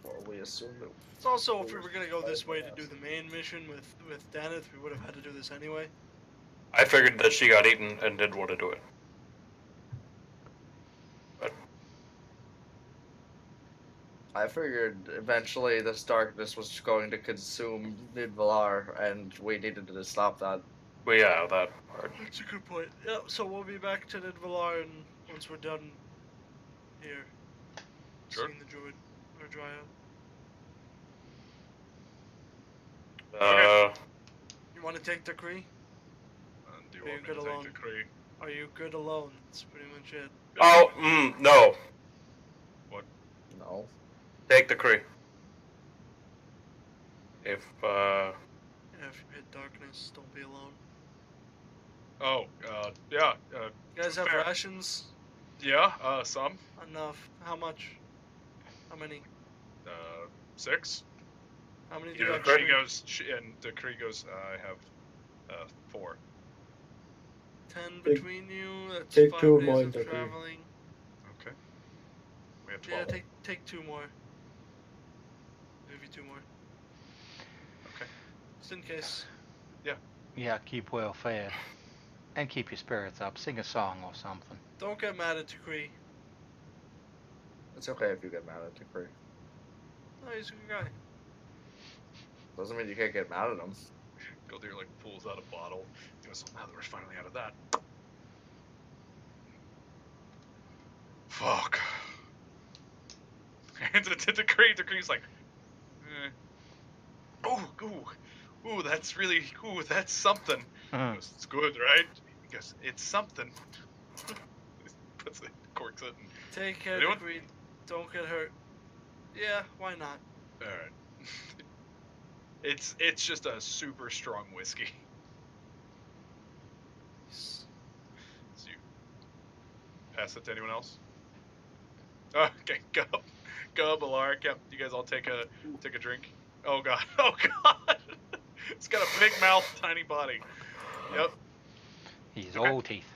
Well, we assume that. It's also, if we were gonna go this way to do the main mission with Daneth, we would have had to do this anyway. I figured that she got eaten and didn't want to do it. But I figured eventually this darkness was going to consume Nidvalar, and we needed to stop that. yeah, that part. That's a good point. Yeah, so we'll be back to Nidvalar and once we're done here. Sure. Seeing the druid or dryad. You want to take the Kree? Do you Are you want me good to alone? take the Kree? Are you good alone? That's pretty much it. No. No. Take the Kree. If Yeah, if you hit darkness, don't be alone. Oh, yeah, You guys have fair. rations? Yeah, some. Enough. How much? How many? 6. How many do Yeah, you the have? Cree Shree? goes, and the Cree goes, I have, 4. 10 Take- between you. That's take 5 2 of days mine, of Tucker. traveling. Okay. We have Yeah, 12. take 2 more. Maybe 2 more. Okay. Just in case. Yeah, keep well fed. And keep your spirits up. Sing a song or something. Don't get mad at Decree. It's okay if you get mad at Decree. No, he's a good guy. Doesn't mean you can't get mad at him. Goldir, like, pulls out a bottle. He goes, now that we're finally out of that. Fuck. Hands it to Decree. Decree's like, ooh, that's really, that's something. He goes, it's good, right? He goes, it's something. Puts it, corks it, and Take care, Anyone? Decree. Don't get hurt. Yeah, why not? alright. It's just a super strong whiskey. So you pass it to anyone else? Okay, Gub, Alaric, yep. You guys all take a drink. Oh god, oh god. It's got a big mouth, tiny body. Yep. He's Okay. old teeth.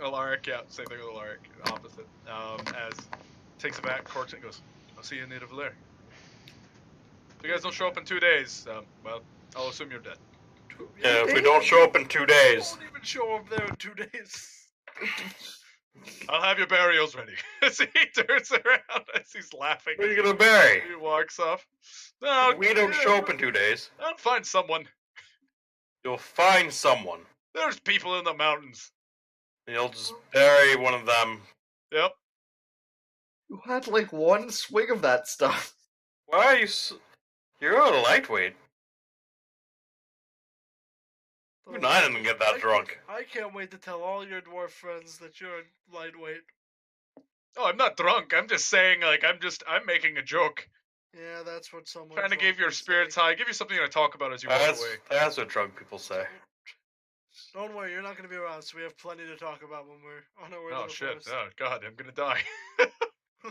Alaric, yeah, same thing with Alaric. Opposite. As takes it back, corks it, and goes, I'll see you in Native Lair. If you guys don't show up in 2 days, well, I'll assume you're dead. yeah, if we don't show up in 2 days, Won't even show up there in 2 days. I'll have your burials ready. As he turns around, as he's laughing. what are you gonna bury? He walks off. No, If we don't show up in 2 days, I'll find someone. you'll find someone. There's people in the mountains. And you'll just bury one of them. Yep. You had like 1 swig of that stuff. Why are you? You're a lightweight. Even I didn't get that drunk. I can't wait to tell all your dwarf friends that you're lightweight. Oh, I'm not drunk. I'm just saying, like, I'm making a joke. Yeah, that's what someone. Trying to drunk give your would say. spirits high. Give you something to talk about as you walk away. That's what drunk people say. Don't worry, you're not gonna be around, so we have plenty to talk about when we're on our way Oh to the shit! forest. Oh god, I'm gonna die. No,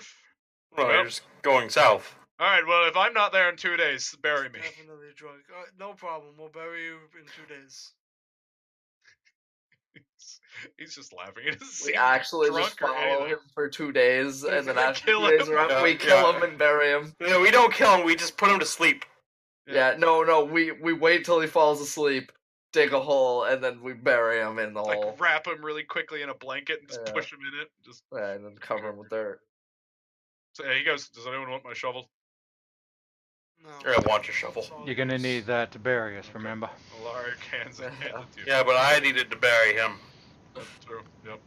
Well. you're just going south. All right. Well, if I'm not there in 2 days, bury me. Definitely drunk. No problem. We'll bury you in 2 days. He's just laughing. He doesn't We seem actually drunk just or follow anything. him for 2 days, and then We after kill 2 days him. are up, Yeah, we kill yeah. him and bury him. Yeah, we don't kill him. We just put him to sleep. Yeah, no, we wait till he falls asleep, dig a hole, and then we bury him in the Like hole. wrap him really quickly in a blanket and just Yeah. push him in it. Just Yeah, and then cover him with dirt. so yeah, he goes. Does anyone want my shovel? No. You're gonna want your shovel. That's all You're gonna yours. need that to bury us, remember? Alaric hands it to you. Yeah, but I needed to bury him. That's true. Yep.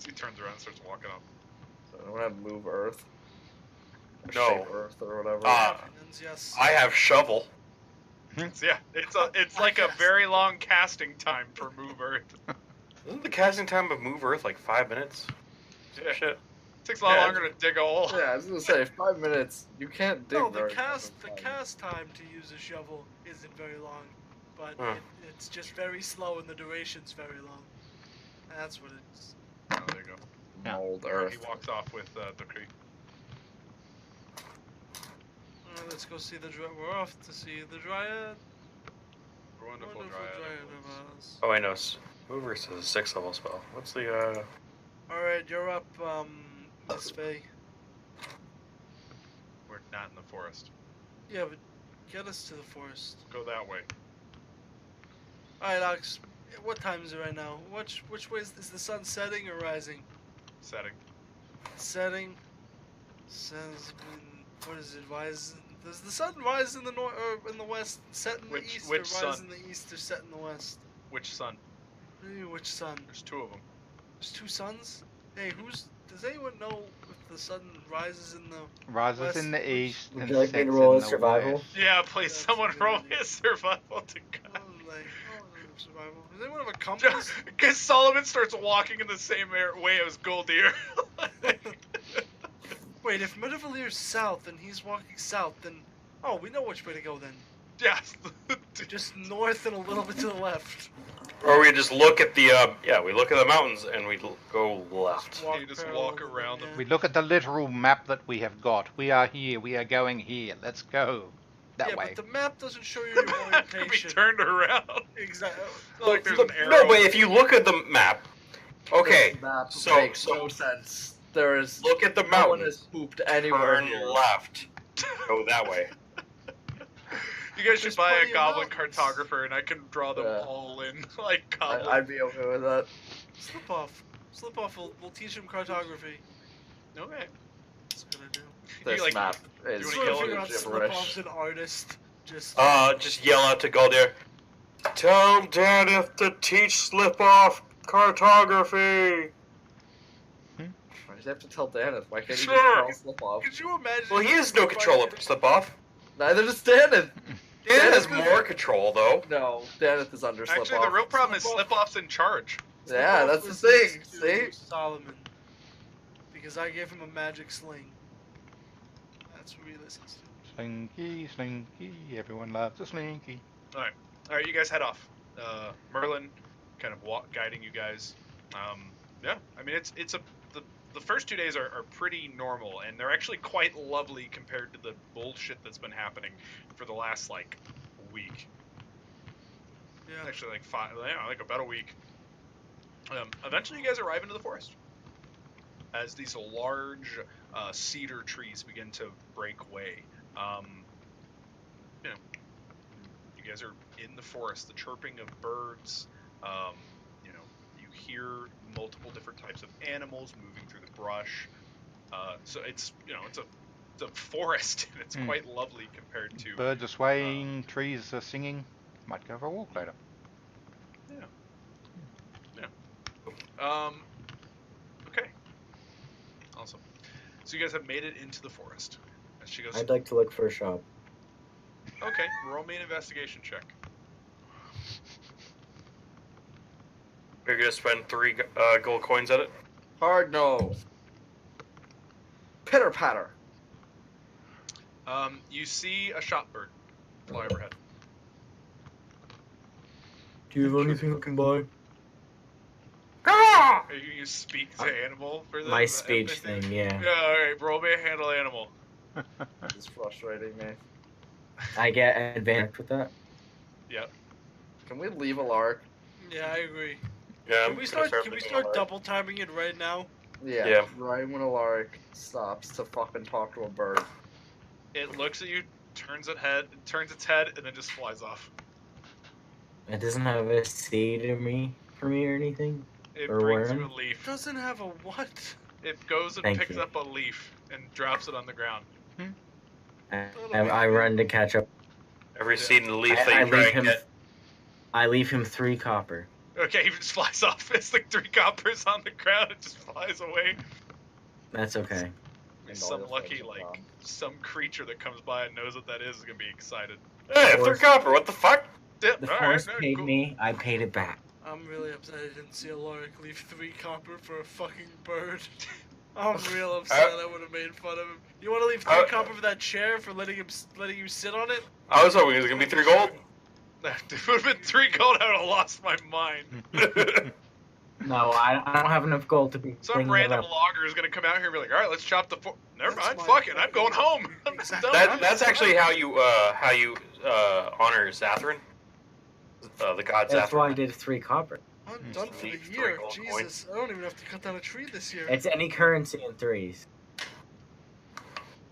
He turns around and starts walking up. So I don't have move earth. Or No. shape earth or whatever. Opinions, yes. I have shovel. Yeah, it's like a very long casting time for Move Earth. Isn't the casting time of Move Earth like 5 minutes? Yeah. Shit. Takes a lot Yeah. longer to dig a hole. Yeah, I was gonna say 5 minutes. You can't dig. No, the very cast much in 5 cast time to use a shovel isn't very long, but Huh. it's just very slow and the duration's very long. That's what it's. Oh, there you go. Yeah. Mold He earth. walks off with the Cree. Let's go see the we're off to see the Dryad. Wonderful Wonderful dryad. of ours. Oh, I know. Move Earth is a 6th level spell. What's the All right, you're up, Miss Faye. We're not in the forest. Yeah, but get us to the forest. Go that way. All right, Ox. What time is it right now? Which way is the sun setting or rising? Setting. Setting. Says what is it? Does the sun rise in the north or in the west? Set in the Which- east, which or rise sun? in the east, or set in the west? Which sun? Which sun? There's 2 of them. There's 2 suns. Hey, does anyone know if the sun rises in the? Rises West, in the which- east Would and you like sets me in to roll a the survival? west. Yeah, please. That's Someone a good roll idea. me a survival to God. Survival. Does anyone have a compass? Because Solomon starts walking in the same way as Goldir. Wait, if Medivaleer's south and he's walking south, then Oh, we know which way to go then. Yes. Just north and a little bit to the left. Or we just look at the we look at the mountains and we go left. You just walk around them. We look at the literal map that we have got. We are here. We are going here. Let's go. That way. But the map doesn't show you your Could be orientation. turned around. Exactly. It's not like there's an arrow. No, but if you look at the map, okay, This map so- makes so- no sense. There is look at the no one has mountains. pooped anywhere Turn near. left. Go that way. You guys should There's buy plenty a of goblin mountains. cartographer, and I can draw them Yeah. all in like goblin. I'd be okay with that. Slip off. Slip off. We'll teach him cartography. Okay. That's a good idea. This like- map is wanna Sort of kill figure him? out Slip gibberish. off's an artist. Just. Just yell out to Galdir. Tell Daneth to teach Slip Off cartography. Why does he have to tell Daneth? Why can't he Sure. just tell Slip Off? Could you imagine? Well, he has no control over Slip Off. Neither does Daneth. Dan has Daneth- more control though. No, Daneth is under Slip Actually, Off. the real problem is Slip-off. Slip-Off's in charge. Slip Yeah, off that's the listens thing, to see? Solomon. Because I gave him a magic sling. That's what he listens to. Slinky, slinky. Everyone loves a slinky. All right, you guys head off. Merlin, kind of guiding you guys. Yeah, I mean the first 2 days are pretty normal, and they're actually quite lovely compared to the bullshit that's been happening for the last like week. Yeah. Actually, like like about a week. Eventually, you guys arrive into the forest as these large cedar trees begin to break way. You guys are in the forest. The chirping of birds. You hear multiple different types of animals moving through the brush. So it's it's a forest, and it's quite lovely compared to. Birds are swaying, trees are singing. Might go for a walk later. Okay. Awesome. So you guys have made it into the forest. And she goes, I'd like to look for a shop. okay, roll me an investigation check. You're gonna spend 3 gold coins at it. Hard no. Pitter patter. You see a shop bird fly overhead. Do you have anything I can buy? Are you gonna speak to animal for this? My speech thing, yeah. Yeah, alright, roll me a handle animal. It's frustrating me. I get advantage with that. Can we leave Alaric? Yeah, I agree. Yeah. Can we start double timing it right now? Yeah. Yeah. Right when Alaric stops to fucking talk to a bird. It looks at you, turns its head, and then just flies off. It doesn't have a seed for me or anything. It Or brings worm? you a It leaf. doesn't have a what? It goes and Thank picks you. up a leaf and drops it on the ground. I run to catch up. Every seed and leaf I that you try leave and him. get. I leave him 3 copper. Okay, he just flies off. It's like 3 coppers on the ground. It just flies away. That's okay. And Some all your lucky, friends are like, gone. some creature that comes by and knows what that is gonna be excited. Hey, Of 3 course. copper. What the fuck? Yeah, The alright, forest alright, paid cool. me. I paid it back. I'm really upset I didn't see Alaric leave 3 copper for a fucking bird. I'm real upset. I would have made fun of him. You want to leave 3 copper for that chair for letting you sit on it? I was hoping it was gonna be 3 gold. It would have been 3 gold. I would have lost my mind. No, I don't have enough gold to be. Some cleaning it random up. logger is gonna come out here and be like, "All right, let's chop the Never That's mind. my Fuck it. I'm fucking- going home. I'm Exactly. done. That's actually how you honor Zathrin. The god That's Zathrin. why I did 3 copper. I'm done for the Leave 3 year. gold Jesus, I don't even have to cut down a tree this year. It's any currency in 3s.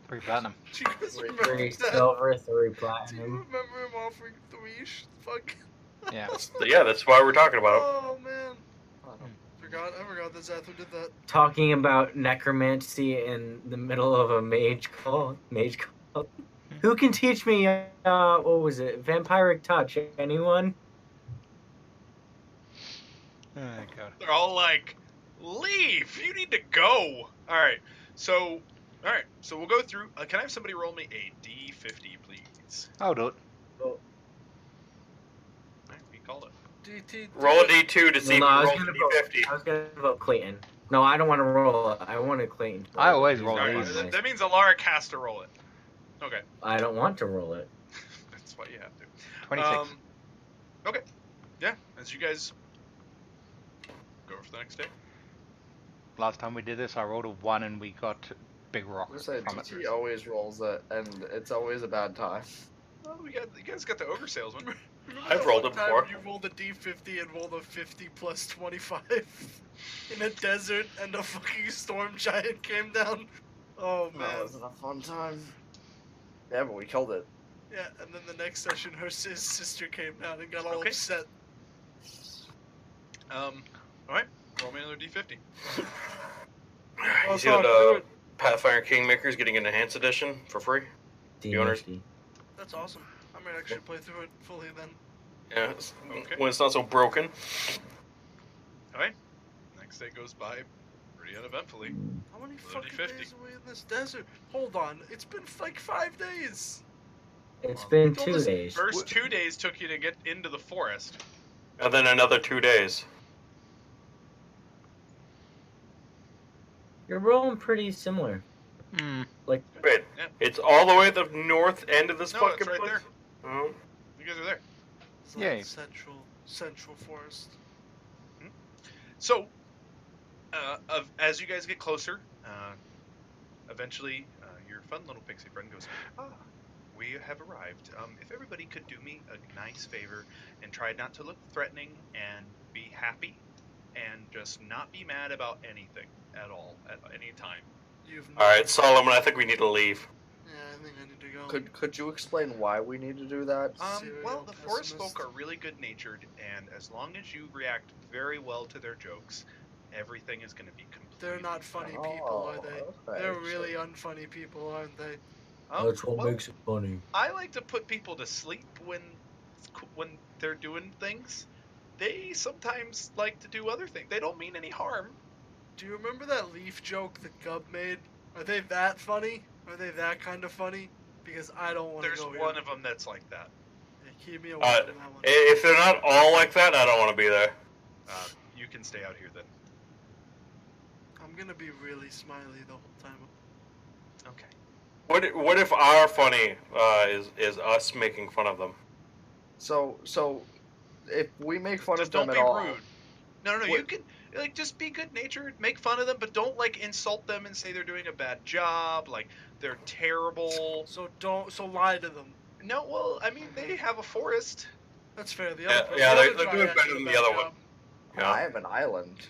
3 platinum. Do you guys 3 remember 3 that? silver, 3 Do you platinum. remember him offering 3? Fuck. Yeah. Yeah, that's why we're talking about it. Oh man. I forgot that Zathrin did that. Talking about necromancy in the middle of a mage cult. Who can teach me? What was it? Vampiric touch? Anyone? Oh god. They're all like, "Leave! You need to go." All right. So we'll go through. Can I have somebody roll me a D50, please? I'll do it. All right, we called it. DT. Roll a d2 to see if you I was roll gonna a vote. d50. I was gonna vote Clayton. No, I don't want to roll it. I wanted Clayton. I always roll All right, these. that means Alaric has to roll it. Okay. I don't want to roll it. That's why you have to. 26. Okay. Yeah. As you guys go for the next day. Last time we did this, I rolled a 1 and we got big rock I say from it. DT always rolls it, and it's always a bad time. Well, you guys got the ogre salesman. Remember I've that rolled one it time before. You rolled a D50 and rolled a 50 plus 25 in a desert, and a fucking storm giant came down. Oh man. That wasn't a fun time. Yeah, but we killed it. Yeah, and then the next session, his sister came down and got all Okay. upset. All right. Roll me another D50. You see that Pathfinder Kingmaker's getting an enhanced edition for free? owners- DNFD. That's awesome. I might actually play through it fully then. Yeah, Okay. when it's not so broken. All right. Next day goes by pretty uneventfully. How many Another fucking D50. days are we in this desert? Hold on, it's been like 5 days. It's been Well, 2 this days. First 2 days took you to get into the forest. And then another 2 days. You're rolling pretty similar. Hmm. Wait, Yeah. it's all the way at the north end of this No, fucking it's right place? there. Oh. You guys are there. It's Yay. like central forest. So, as you guys get closer, eventually your fun little pixie friend goes, we have arrived. If everybody could do me a nice favor and try not to look threatening and be happy and just not be mad about anything at all at any time. Alright, Solomon, I think we need to leave. Yeah, I think I need to go. Could you explain why we need to do that? Well, Serial the forest pessimist. folk are really good-natured, and as long as you react very well to their jokes, everything is going to be completely. They're not funny Oh, people, are they? okay, They're so- really unfunny people, aren't they? That's what well, makes it funny. I like to put people to sleep when they're doing things. They sometimes like to do other things. They don't mean any harm. Do you remember that leaf joke that Gub made? Are they that funny? Are they that kind of funny? Because I don't want to There's go one here. of them that's like that. Yeah, keep me away from that one. If they're not all like that, I don't want to be there. You can stay out here then. I'm gonna be really smiley the whole time. Okay. What if our funny is us making fun of them? So if we make fun Just of them don't at be all, rude. No, What- you can just be good-natured, make fun of them, but don't insult them and say they're doing a bad job, like they're terrible. So lie to them. No, well, I mean they have a forest. That's fair. The Yeah, other yeah, the they're other doing triad better did a than the bad other one. job. Yeah. I have an island.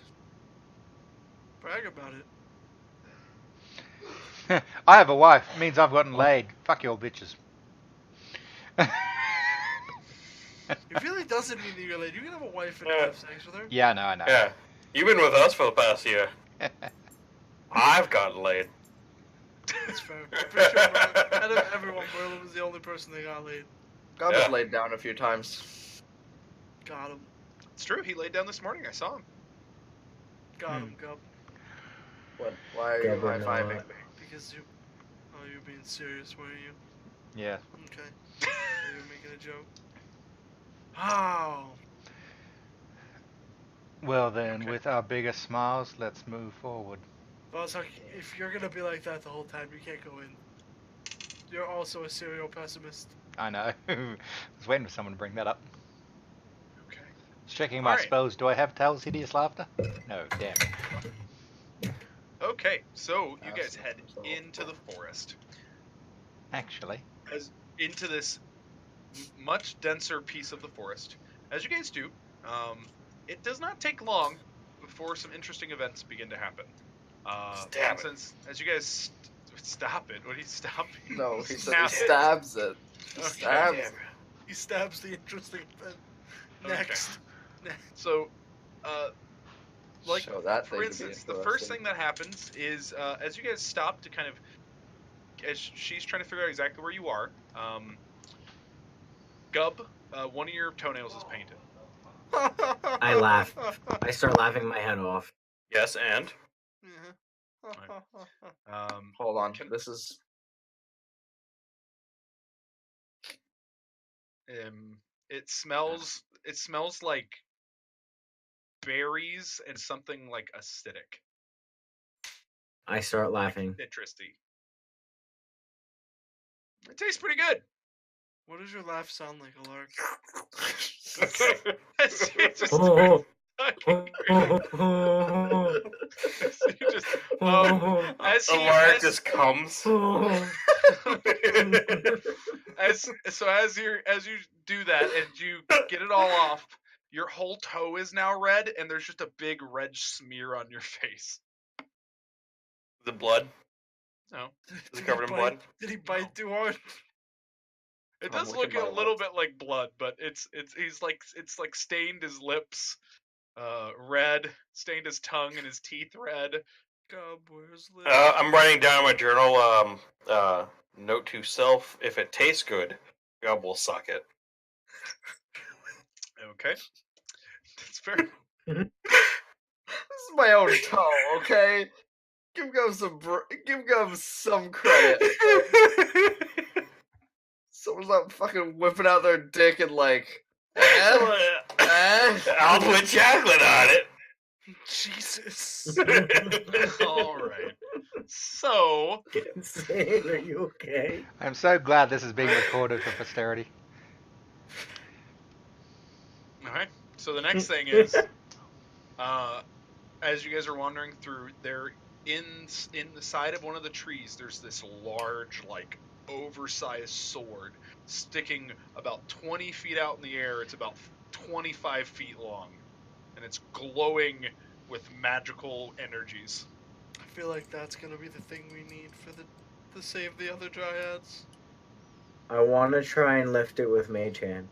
Brag about it. I have a wife. Means I've gotten laid. Fuck your bitches. It really doesn't mean that you're late. You can have a wife and Yeah. have sex with her. Yeah, I know. Yeah. You've been with us for the past year. I've gotten laid. That's fair. I'm pretty sure out of everyone, Merlin was the only person that got laid. Got Yeah. laid down a few times. Got him. It's true. He laid down this morning. I saw him. Got him, Gub. What? Why are you Governor. high-fiving me? Because you. Oh, you're being serious, were you? Yeah. Okay. You were making a joke. How? Well then, Okay. with our biggest smiles, let's move forward. Well, it's like, if you're gonna be like that the whole time, you can't go in. You're also a serial pessimist. I know. I was waiting for someone to bring that up. Okay. Just checking my Alright. spells. Do I have Tal's Hideous Laughter? No, damn. Okay. So you guys Awesome. head into the forest, Actually. into this much denser piece of the forest. As you guys do, it does not take long before some interesting events begin to happen. For Stab it. instance, as you guys stop it. What are you stopping? No, he said Stab he it. stabs it. He Okay. stabs Damn. it. He stabs the interesting thing. Okay. Next. So, like Show that for thing to be instance, the first interesting. thing that happens is as you guys stop to kind of, as she's trying to figure out exactly where you are, Gub, one of your toenails is painted. I laugh. I start laughing my head off. Yes, and? Hold on. Can- This is It smells like berries and something like acidic, I start laughing. citrusy. It tastes pretty good. What does your laugh sound like, Alark? It just Oh, fucking oh, you just as he Alark as, just comes. as you do that and you get it all off, your whole toe is now red and there's just a big red smear on your face. The blood. No. Is it covered in blood? Did he bite too hard? It I'm does looking look at a my little lips. bit like blood, but it's stained his lips red, stained his tongue and his teeth red. God, where's Liz? I'm writing down in my journal. Note to self: if it tastes good, God will suck it. Okay. That's fair. This is my own toe, okay? Give Gov some credit. Someone's not fucking whipping out their dick and like, I'll put chocolate on it. Jesus. Alright. So Insane, are you okay? I'm so glad this is being recorded for posterity. alright. So the next thing is as you guys are wandering through there in the side of one of the trees there's this large like oversized sword sticking about 20 feet out in the air. It's about 25 feet long and it's glowing with magical energies. I feel like that's gonna be the thing we need for to save the other dryads. I want to try and lift it with Mage Hand.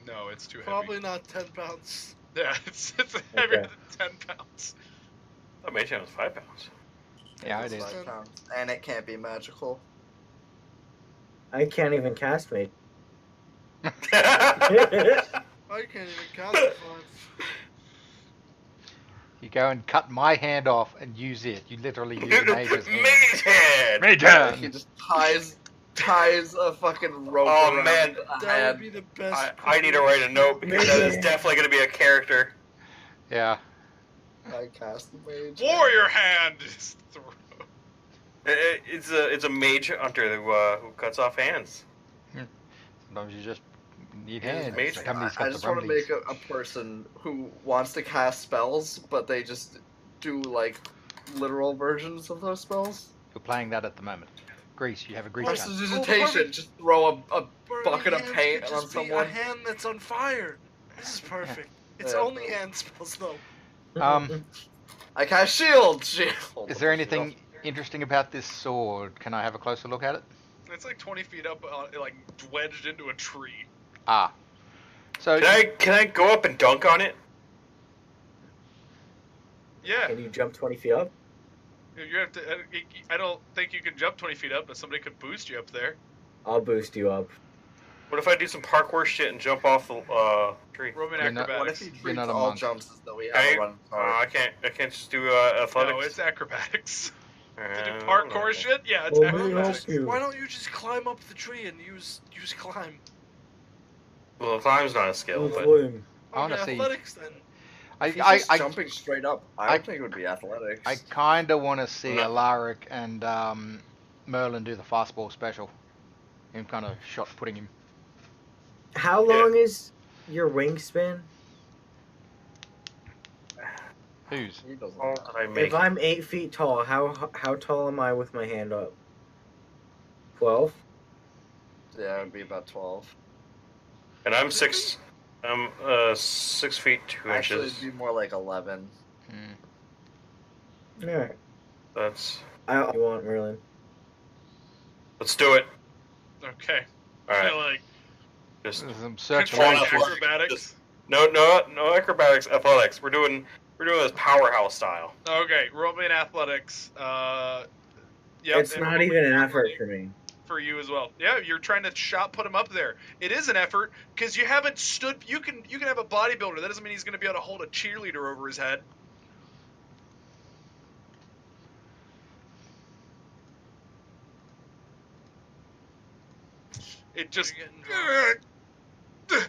No, it's too Probably heavy. not 10 pounds. Yeah, it's heavier Okay. than 10 pounds. Oh, Mage Hand was 5 pounds. Yeah, it It's is. 5 pounds, and it can't be magical. I can't even cast Mage. I can't even count to 5. You go and cut my hand off and use it. You literally use Mage's hand. Mage Hand! Mage He hand! just ties a fucking rope Oh, around man. a That hand. would be the best. I need to write a note because that is definitely going to be a character. Yeah. I cast the mage. Warrior hand! Just throw- It's a mage hunter who cuts off hands. Sometimes you just need Yeah, hands. Mage Somebody's I got just the want to remedies. make a person who wants to cast spells, but they just do like literal versions of those spells. You're playing that at the moment. Grease, you have a grease gun. Prestidigitation, perfect. just throw a Burning bucket of hands paint could on just be someone. A hand that's on fire. This is perfect. It's Yeah. only hand spells though. I cast shield. Shield. Is there anything interesting about this sword? Can I have a closer look at it? It's like 20 feet up, like wedged into a tree. Ah. So, Can I go up and dunk on it? Yeah, Can you jump 20 feet up? you have to. I don't think you can jump 20 feet up, but somebody could boost you up there. I'll boost you up. What if I do some parkour shit and jump off the tree? Roman You're not- What if acrobatics. he You're treats not a all monk. jumps as though we have Hey, a run I card? can't just do athletics. No, it's acrobatics. To do Uh, parkour shit? Yeah, it's Well, we acrobatics. help you. Why don't you just climb up the tree and use climb? Well, climb's not a skill, but Swim. I wanna Okay, see- athletics then. If he's I, just I, jumping straight up, I don't think it would be athletics. I kind of want to see No. Alaric and Merlin do the fastball special. Him kind of putting him. How Yeah. long is your wingspan? Who's? He doesn't. how did I make? If I'm 8 feet tall, how tall am I with my hand up? 12? Yeah, it would be about 12. And I'm 6 feet 2 Actually, inches. it'd be more like 11. Hmm. Alright. That's I want Merlin. let's do it. Okay. All right, Like, just Some controlling circulation. Athletics. acrobatics. no acrobatics, athletics. We're doing this powerhouse style. Okay, Roman athletics. Yep, It's and not Roman even an effort athletics for me. for you as well. Yeah, you're trying to put him up there. It is an effort because you haven't stood. You can have a bodybuilder. That doesn't mean he's going to be able to hold a cheerleader over his head. It just. You're getting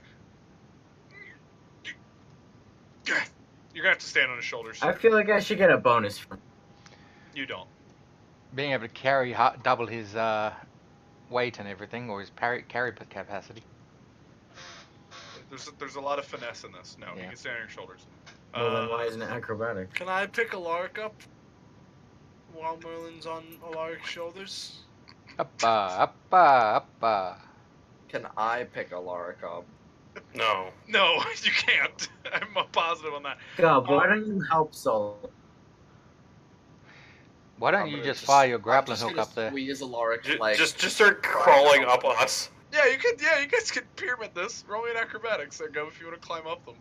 You're gonna have to stand on his shoulders. I feel like I should get a bonus for You don't. Being able to carry double his weight and everything, or his carry capacity. There's a lot of finesse in this. No, you Yeah. can stand on your shoulders. Well, then why isn't it acrobatic? Can I pick Alaric up while Merlin's on Alaric's shoulders? Uppa, uppa, uppa. Can I pick Alaric up? No. No, you can't. I'm positive on that. God, why don't you help Sol? Why don't I'm you gonna just fire your I'm grappling just hook gonna up there? Squeeze Alaric Just, like. just start crawling up us. Yeah, you could. Yeah, you guys could pyramid this. Roll me an acrobatics there, go if you want to climb up them.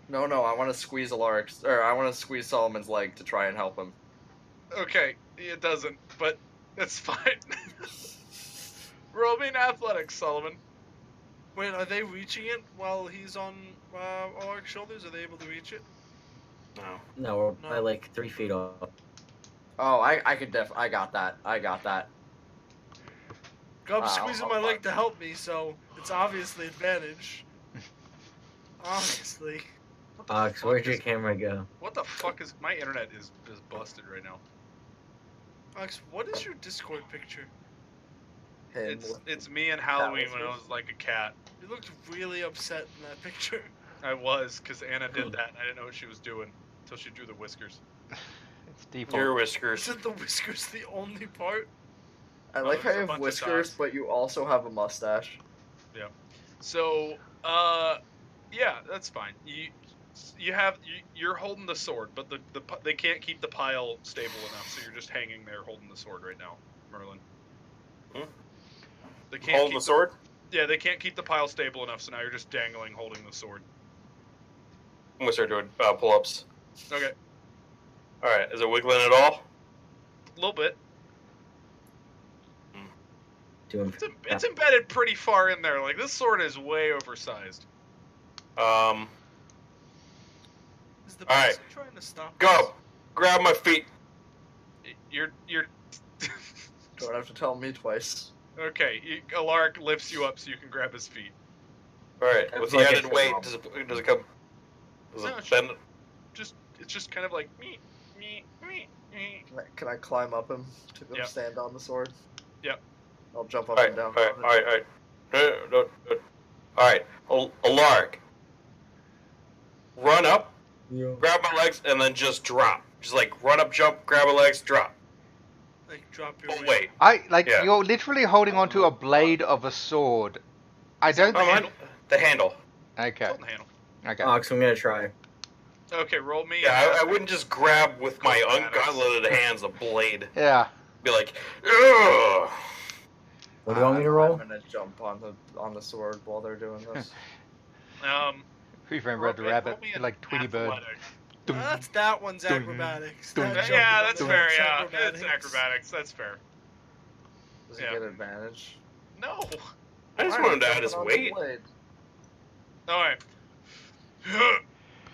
No, I want to squeeze Alaric's, or I want to squeeze Solomon's leg to try and help him. Okay, it doesn't, but it's fine. Roll me an athletics, Solomon. Wait, are they reaching it while he's on Alaric's shoulders? Are they able to reach it? No. No, we're No. by like 3 feet off. Oh, I could I got that. Gub's Wow, squeezing my leg to help me, so it's obviously advantage. Obviously. What the Ox, fuck where'd your is- camera go? What the fuck is my internet is busted right now? Ox, what is your Discord picture? Him with- It's me and Halloween when I calluses. was like a cat. You looked really upset in that picture. I was, because Anna did that and I didn't know what she was doing until she drew the whiskers. It's default. Your whiskers. Isn't the whiskers the only part? I like how there's you a bunch have of whiskers, dots. but you also have a mustache. So, yeah, that's fine. You're holding the sword, but they can't keep the pile stable enough, so you're just hanging there holding the sword right now, Merlin. Hmm? They can't Hold keep the sword? Yeah, they can't keep the pile stable enough, so now you're just dangling, holding the sword. I'm gonna start doing pull-ups. Okay, Alright, is it wiggling at all? a little bit. Doing It's embedded pretty far in there. Like, this sword is way oversized. Is the All right. person trying to stop Go! us? Grab my feet. You're Don't have to tell me twice. okay. Alaric lifts you up so you can grab his feet. Alright, That's with the like added a weight, swab. does it come... Does No, it it's bend? It's just kind of like me. Can I climb up him to go Yep. stand on the sword? Yep. I'll jump up Alright, and down. alright. Alright, Alaric. Run up, grab my legs, and then just drop. Just like run up, jump, grab my legs, drop. Like, drop your Oh, wait. Yeah. You're literally holding onto a blade of a sword. I don't The Oh, think. handle. the handle. Okay. Hold the handle. Okay. Ox, I'm gonna try. Okay, roll me. Yeah, I wouldn't just grab with my Acrobatics. ungauntleted hands a blade. Yeah. Be like, ugh. What do you want me to roll? I'm gonna jump on the sword while they're doing this. Who framed roll Red the me- Rabbit? roll me You're an like Tweety Bird. athletics. That one's Dun, acrobatics. dun, That Yeah, jumping that's one's fair. Yeah, it's acrobatics. That's fair. Does he Yeah. get advantage? No. I just Why? wanted to add Jumping his on the weight. blade. All right.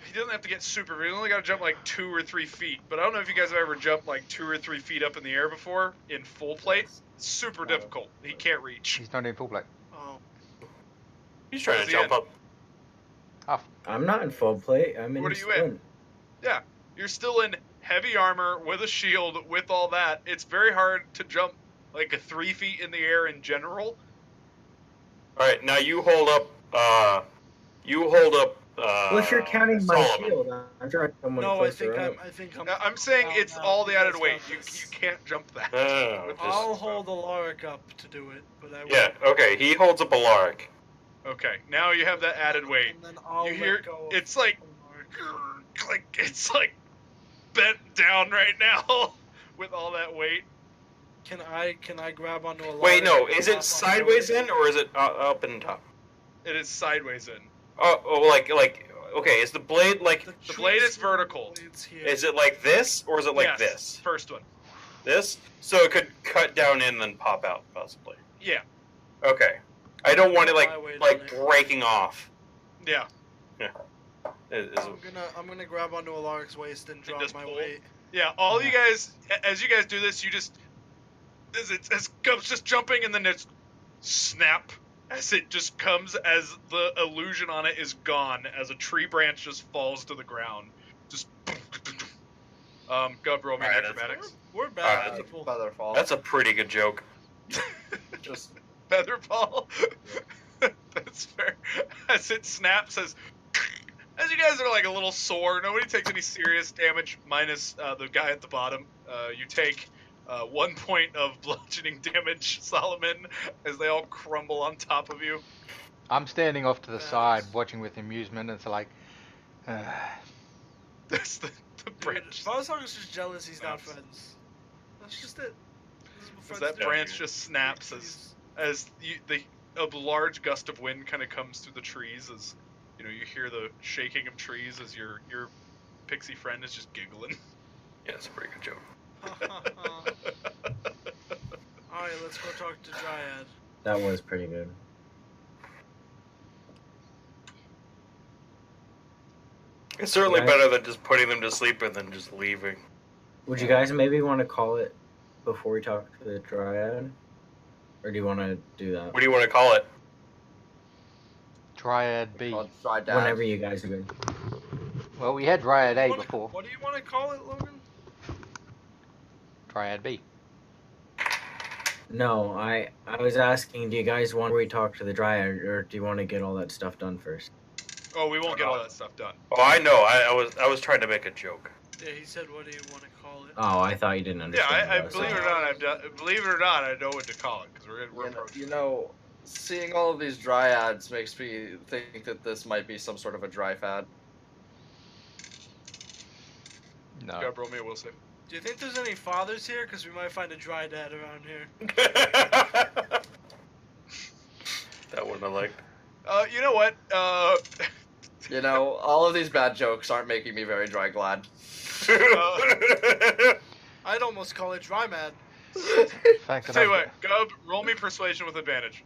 He doesn't have to get super. He only got to jump like 2 or 3 feet. But I don't know if you guys have ever jumped like 2 or 3 feet up in the air before in full plate. It's super No. difficult. He can't reach. He's not in full plate. Oh. He's trying Where's to he jump up. I'm not in full plate. I'm in What are you in? splint. You're still in heavy armor with a shield with all that. It's very hard to jump like 3 feet in the air in general. Alright, now you hold up, Well, if you're counting my Solomon. shield, I'm trying someone No, I closer think up. I'm saying down it's now. all the You added guys weight. got You this. can't jump that. Oh, with this. I'll hold Alaric up to do it, but I will. Yeah, okay, he holds up Alaric. Okay, now you have that added weight. And then I'll You let hear- go of it's like- Alaric. It's like bent down right now with all that weight. Can I grab onto Alaric? Wait, no, and is hop it on sideways Alaric? in, or is it up and top? It is sideways in. Oh, like, okay, is the blade like, The blade is trees- vertical. blades here. is it like this, or is it like Yes, this? First one. This? So it could cut down in and then pop out, possibly. Yeah. Okay. I don't want it My weight like on it. breaking off. Yeah. I'm gonna grab onto Alaric's waist and drop just my pull. weight. Yeah, all you guys, as you guys do this, you just, as Gub's just jumping and then it's snap as it just comes as the illusion on it is gone, as a tree branch just falls to the ground. Just, Gub, roll me an Alright, that's- acrobatics. We're bad Alright, people. Feather fall. That's a pretty good joke. Just Featherball. That's fair. As it snaps, as you guys are like a little sore, nobody takes any serious damage, minus the guy at the bottom. You take 1 point of bludgeoning damage, Solomon, as they all crumble on top of you. I'm standing off to the Nice. side, watching with amusement. And it's like, That's the Dude, branch. Vossog is just jealous he's not Snaps. friends. That's just it. This is what As friends that do. branch just snaps as a large gust of wind kind of comes through the trees, as you hear the shaking of trees as your pixie friend is just giggling. Yeah, it's a pretty good joke. Alright, let's go talk to Dryad. That was pretty good. It's certainly Yeah. better than just putting them to sleep and then just leaving. Would you guys maybe want to call it before we talk to the Dryad? Or do you want to do that? What do you want to call it? Dryad B. called Dry Dad. Whenever you guys are good. Well, we had Dryad A What do you before. What do you want to call it, Logan? Dryad B. No, I was asking, do you guys want to talk to the Dryad, or do you want to get all that stuff done first? Oh, we won't get all that stuff done. Oh, I know. I was trying to make a joke. Yeah, he said, what do you want to call it? Oh, I thought you didn't Yeah, understand. I what was believe it saying. or not, I know what to call it because we're You know, seeing all of these dryads makes me think that this might be some sort of a dry fad. No. Go roll me a will save. Do you think there's any fathers here? Because we might find a dry dad around here. That one I liked. You know what? You know, all of these bad jokes aren't making me very dry glad. I'd almost call it dry mad. Fact that Tell you I've- what, Gub, roll me persuasion with advantage.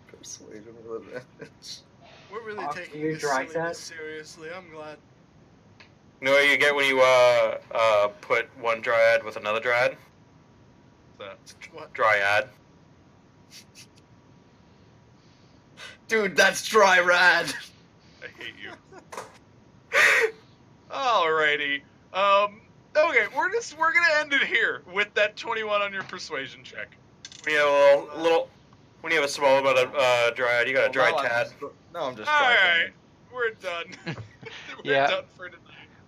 Persuasion with advantage. We're really Talk to taking your this dry silliness dad? seriously. I'm glad. You know what you get when you put one dryad with another dryad? What? Dryad. Dude, that's dry rad. I hate you. Alrighty. Okay, we're gonna end it here with that 21 on your persuasion check. When you have a little when you have a small amount of dryad, you got a dry Well, tad. I'm just Alright, we're done. We're Yeah. done for tonight.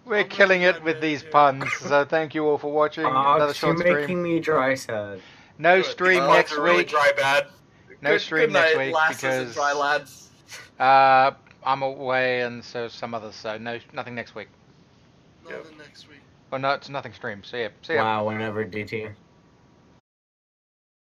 We're I'm killing really it glad with we're these here. puns. So thank you all for watching. Another Ox, short you're stream. making me dry sad. No Good. stream Oh, next It's really week. dry bad. No Good- stream good next night, week lasses and because dry lads. I'm away and so some others. So nothing next week. Nothing next week. Or no, it's nothing stream. See ya. See ya. Wow, whenever DT.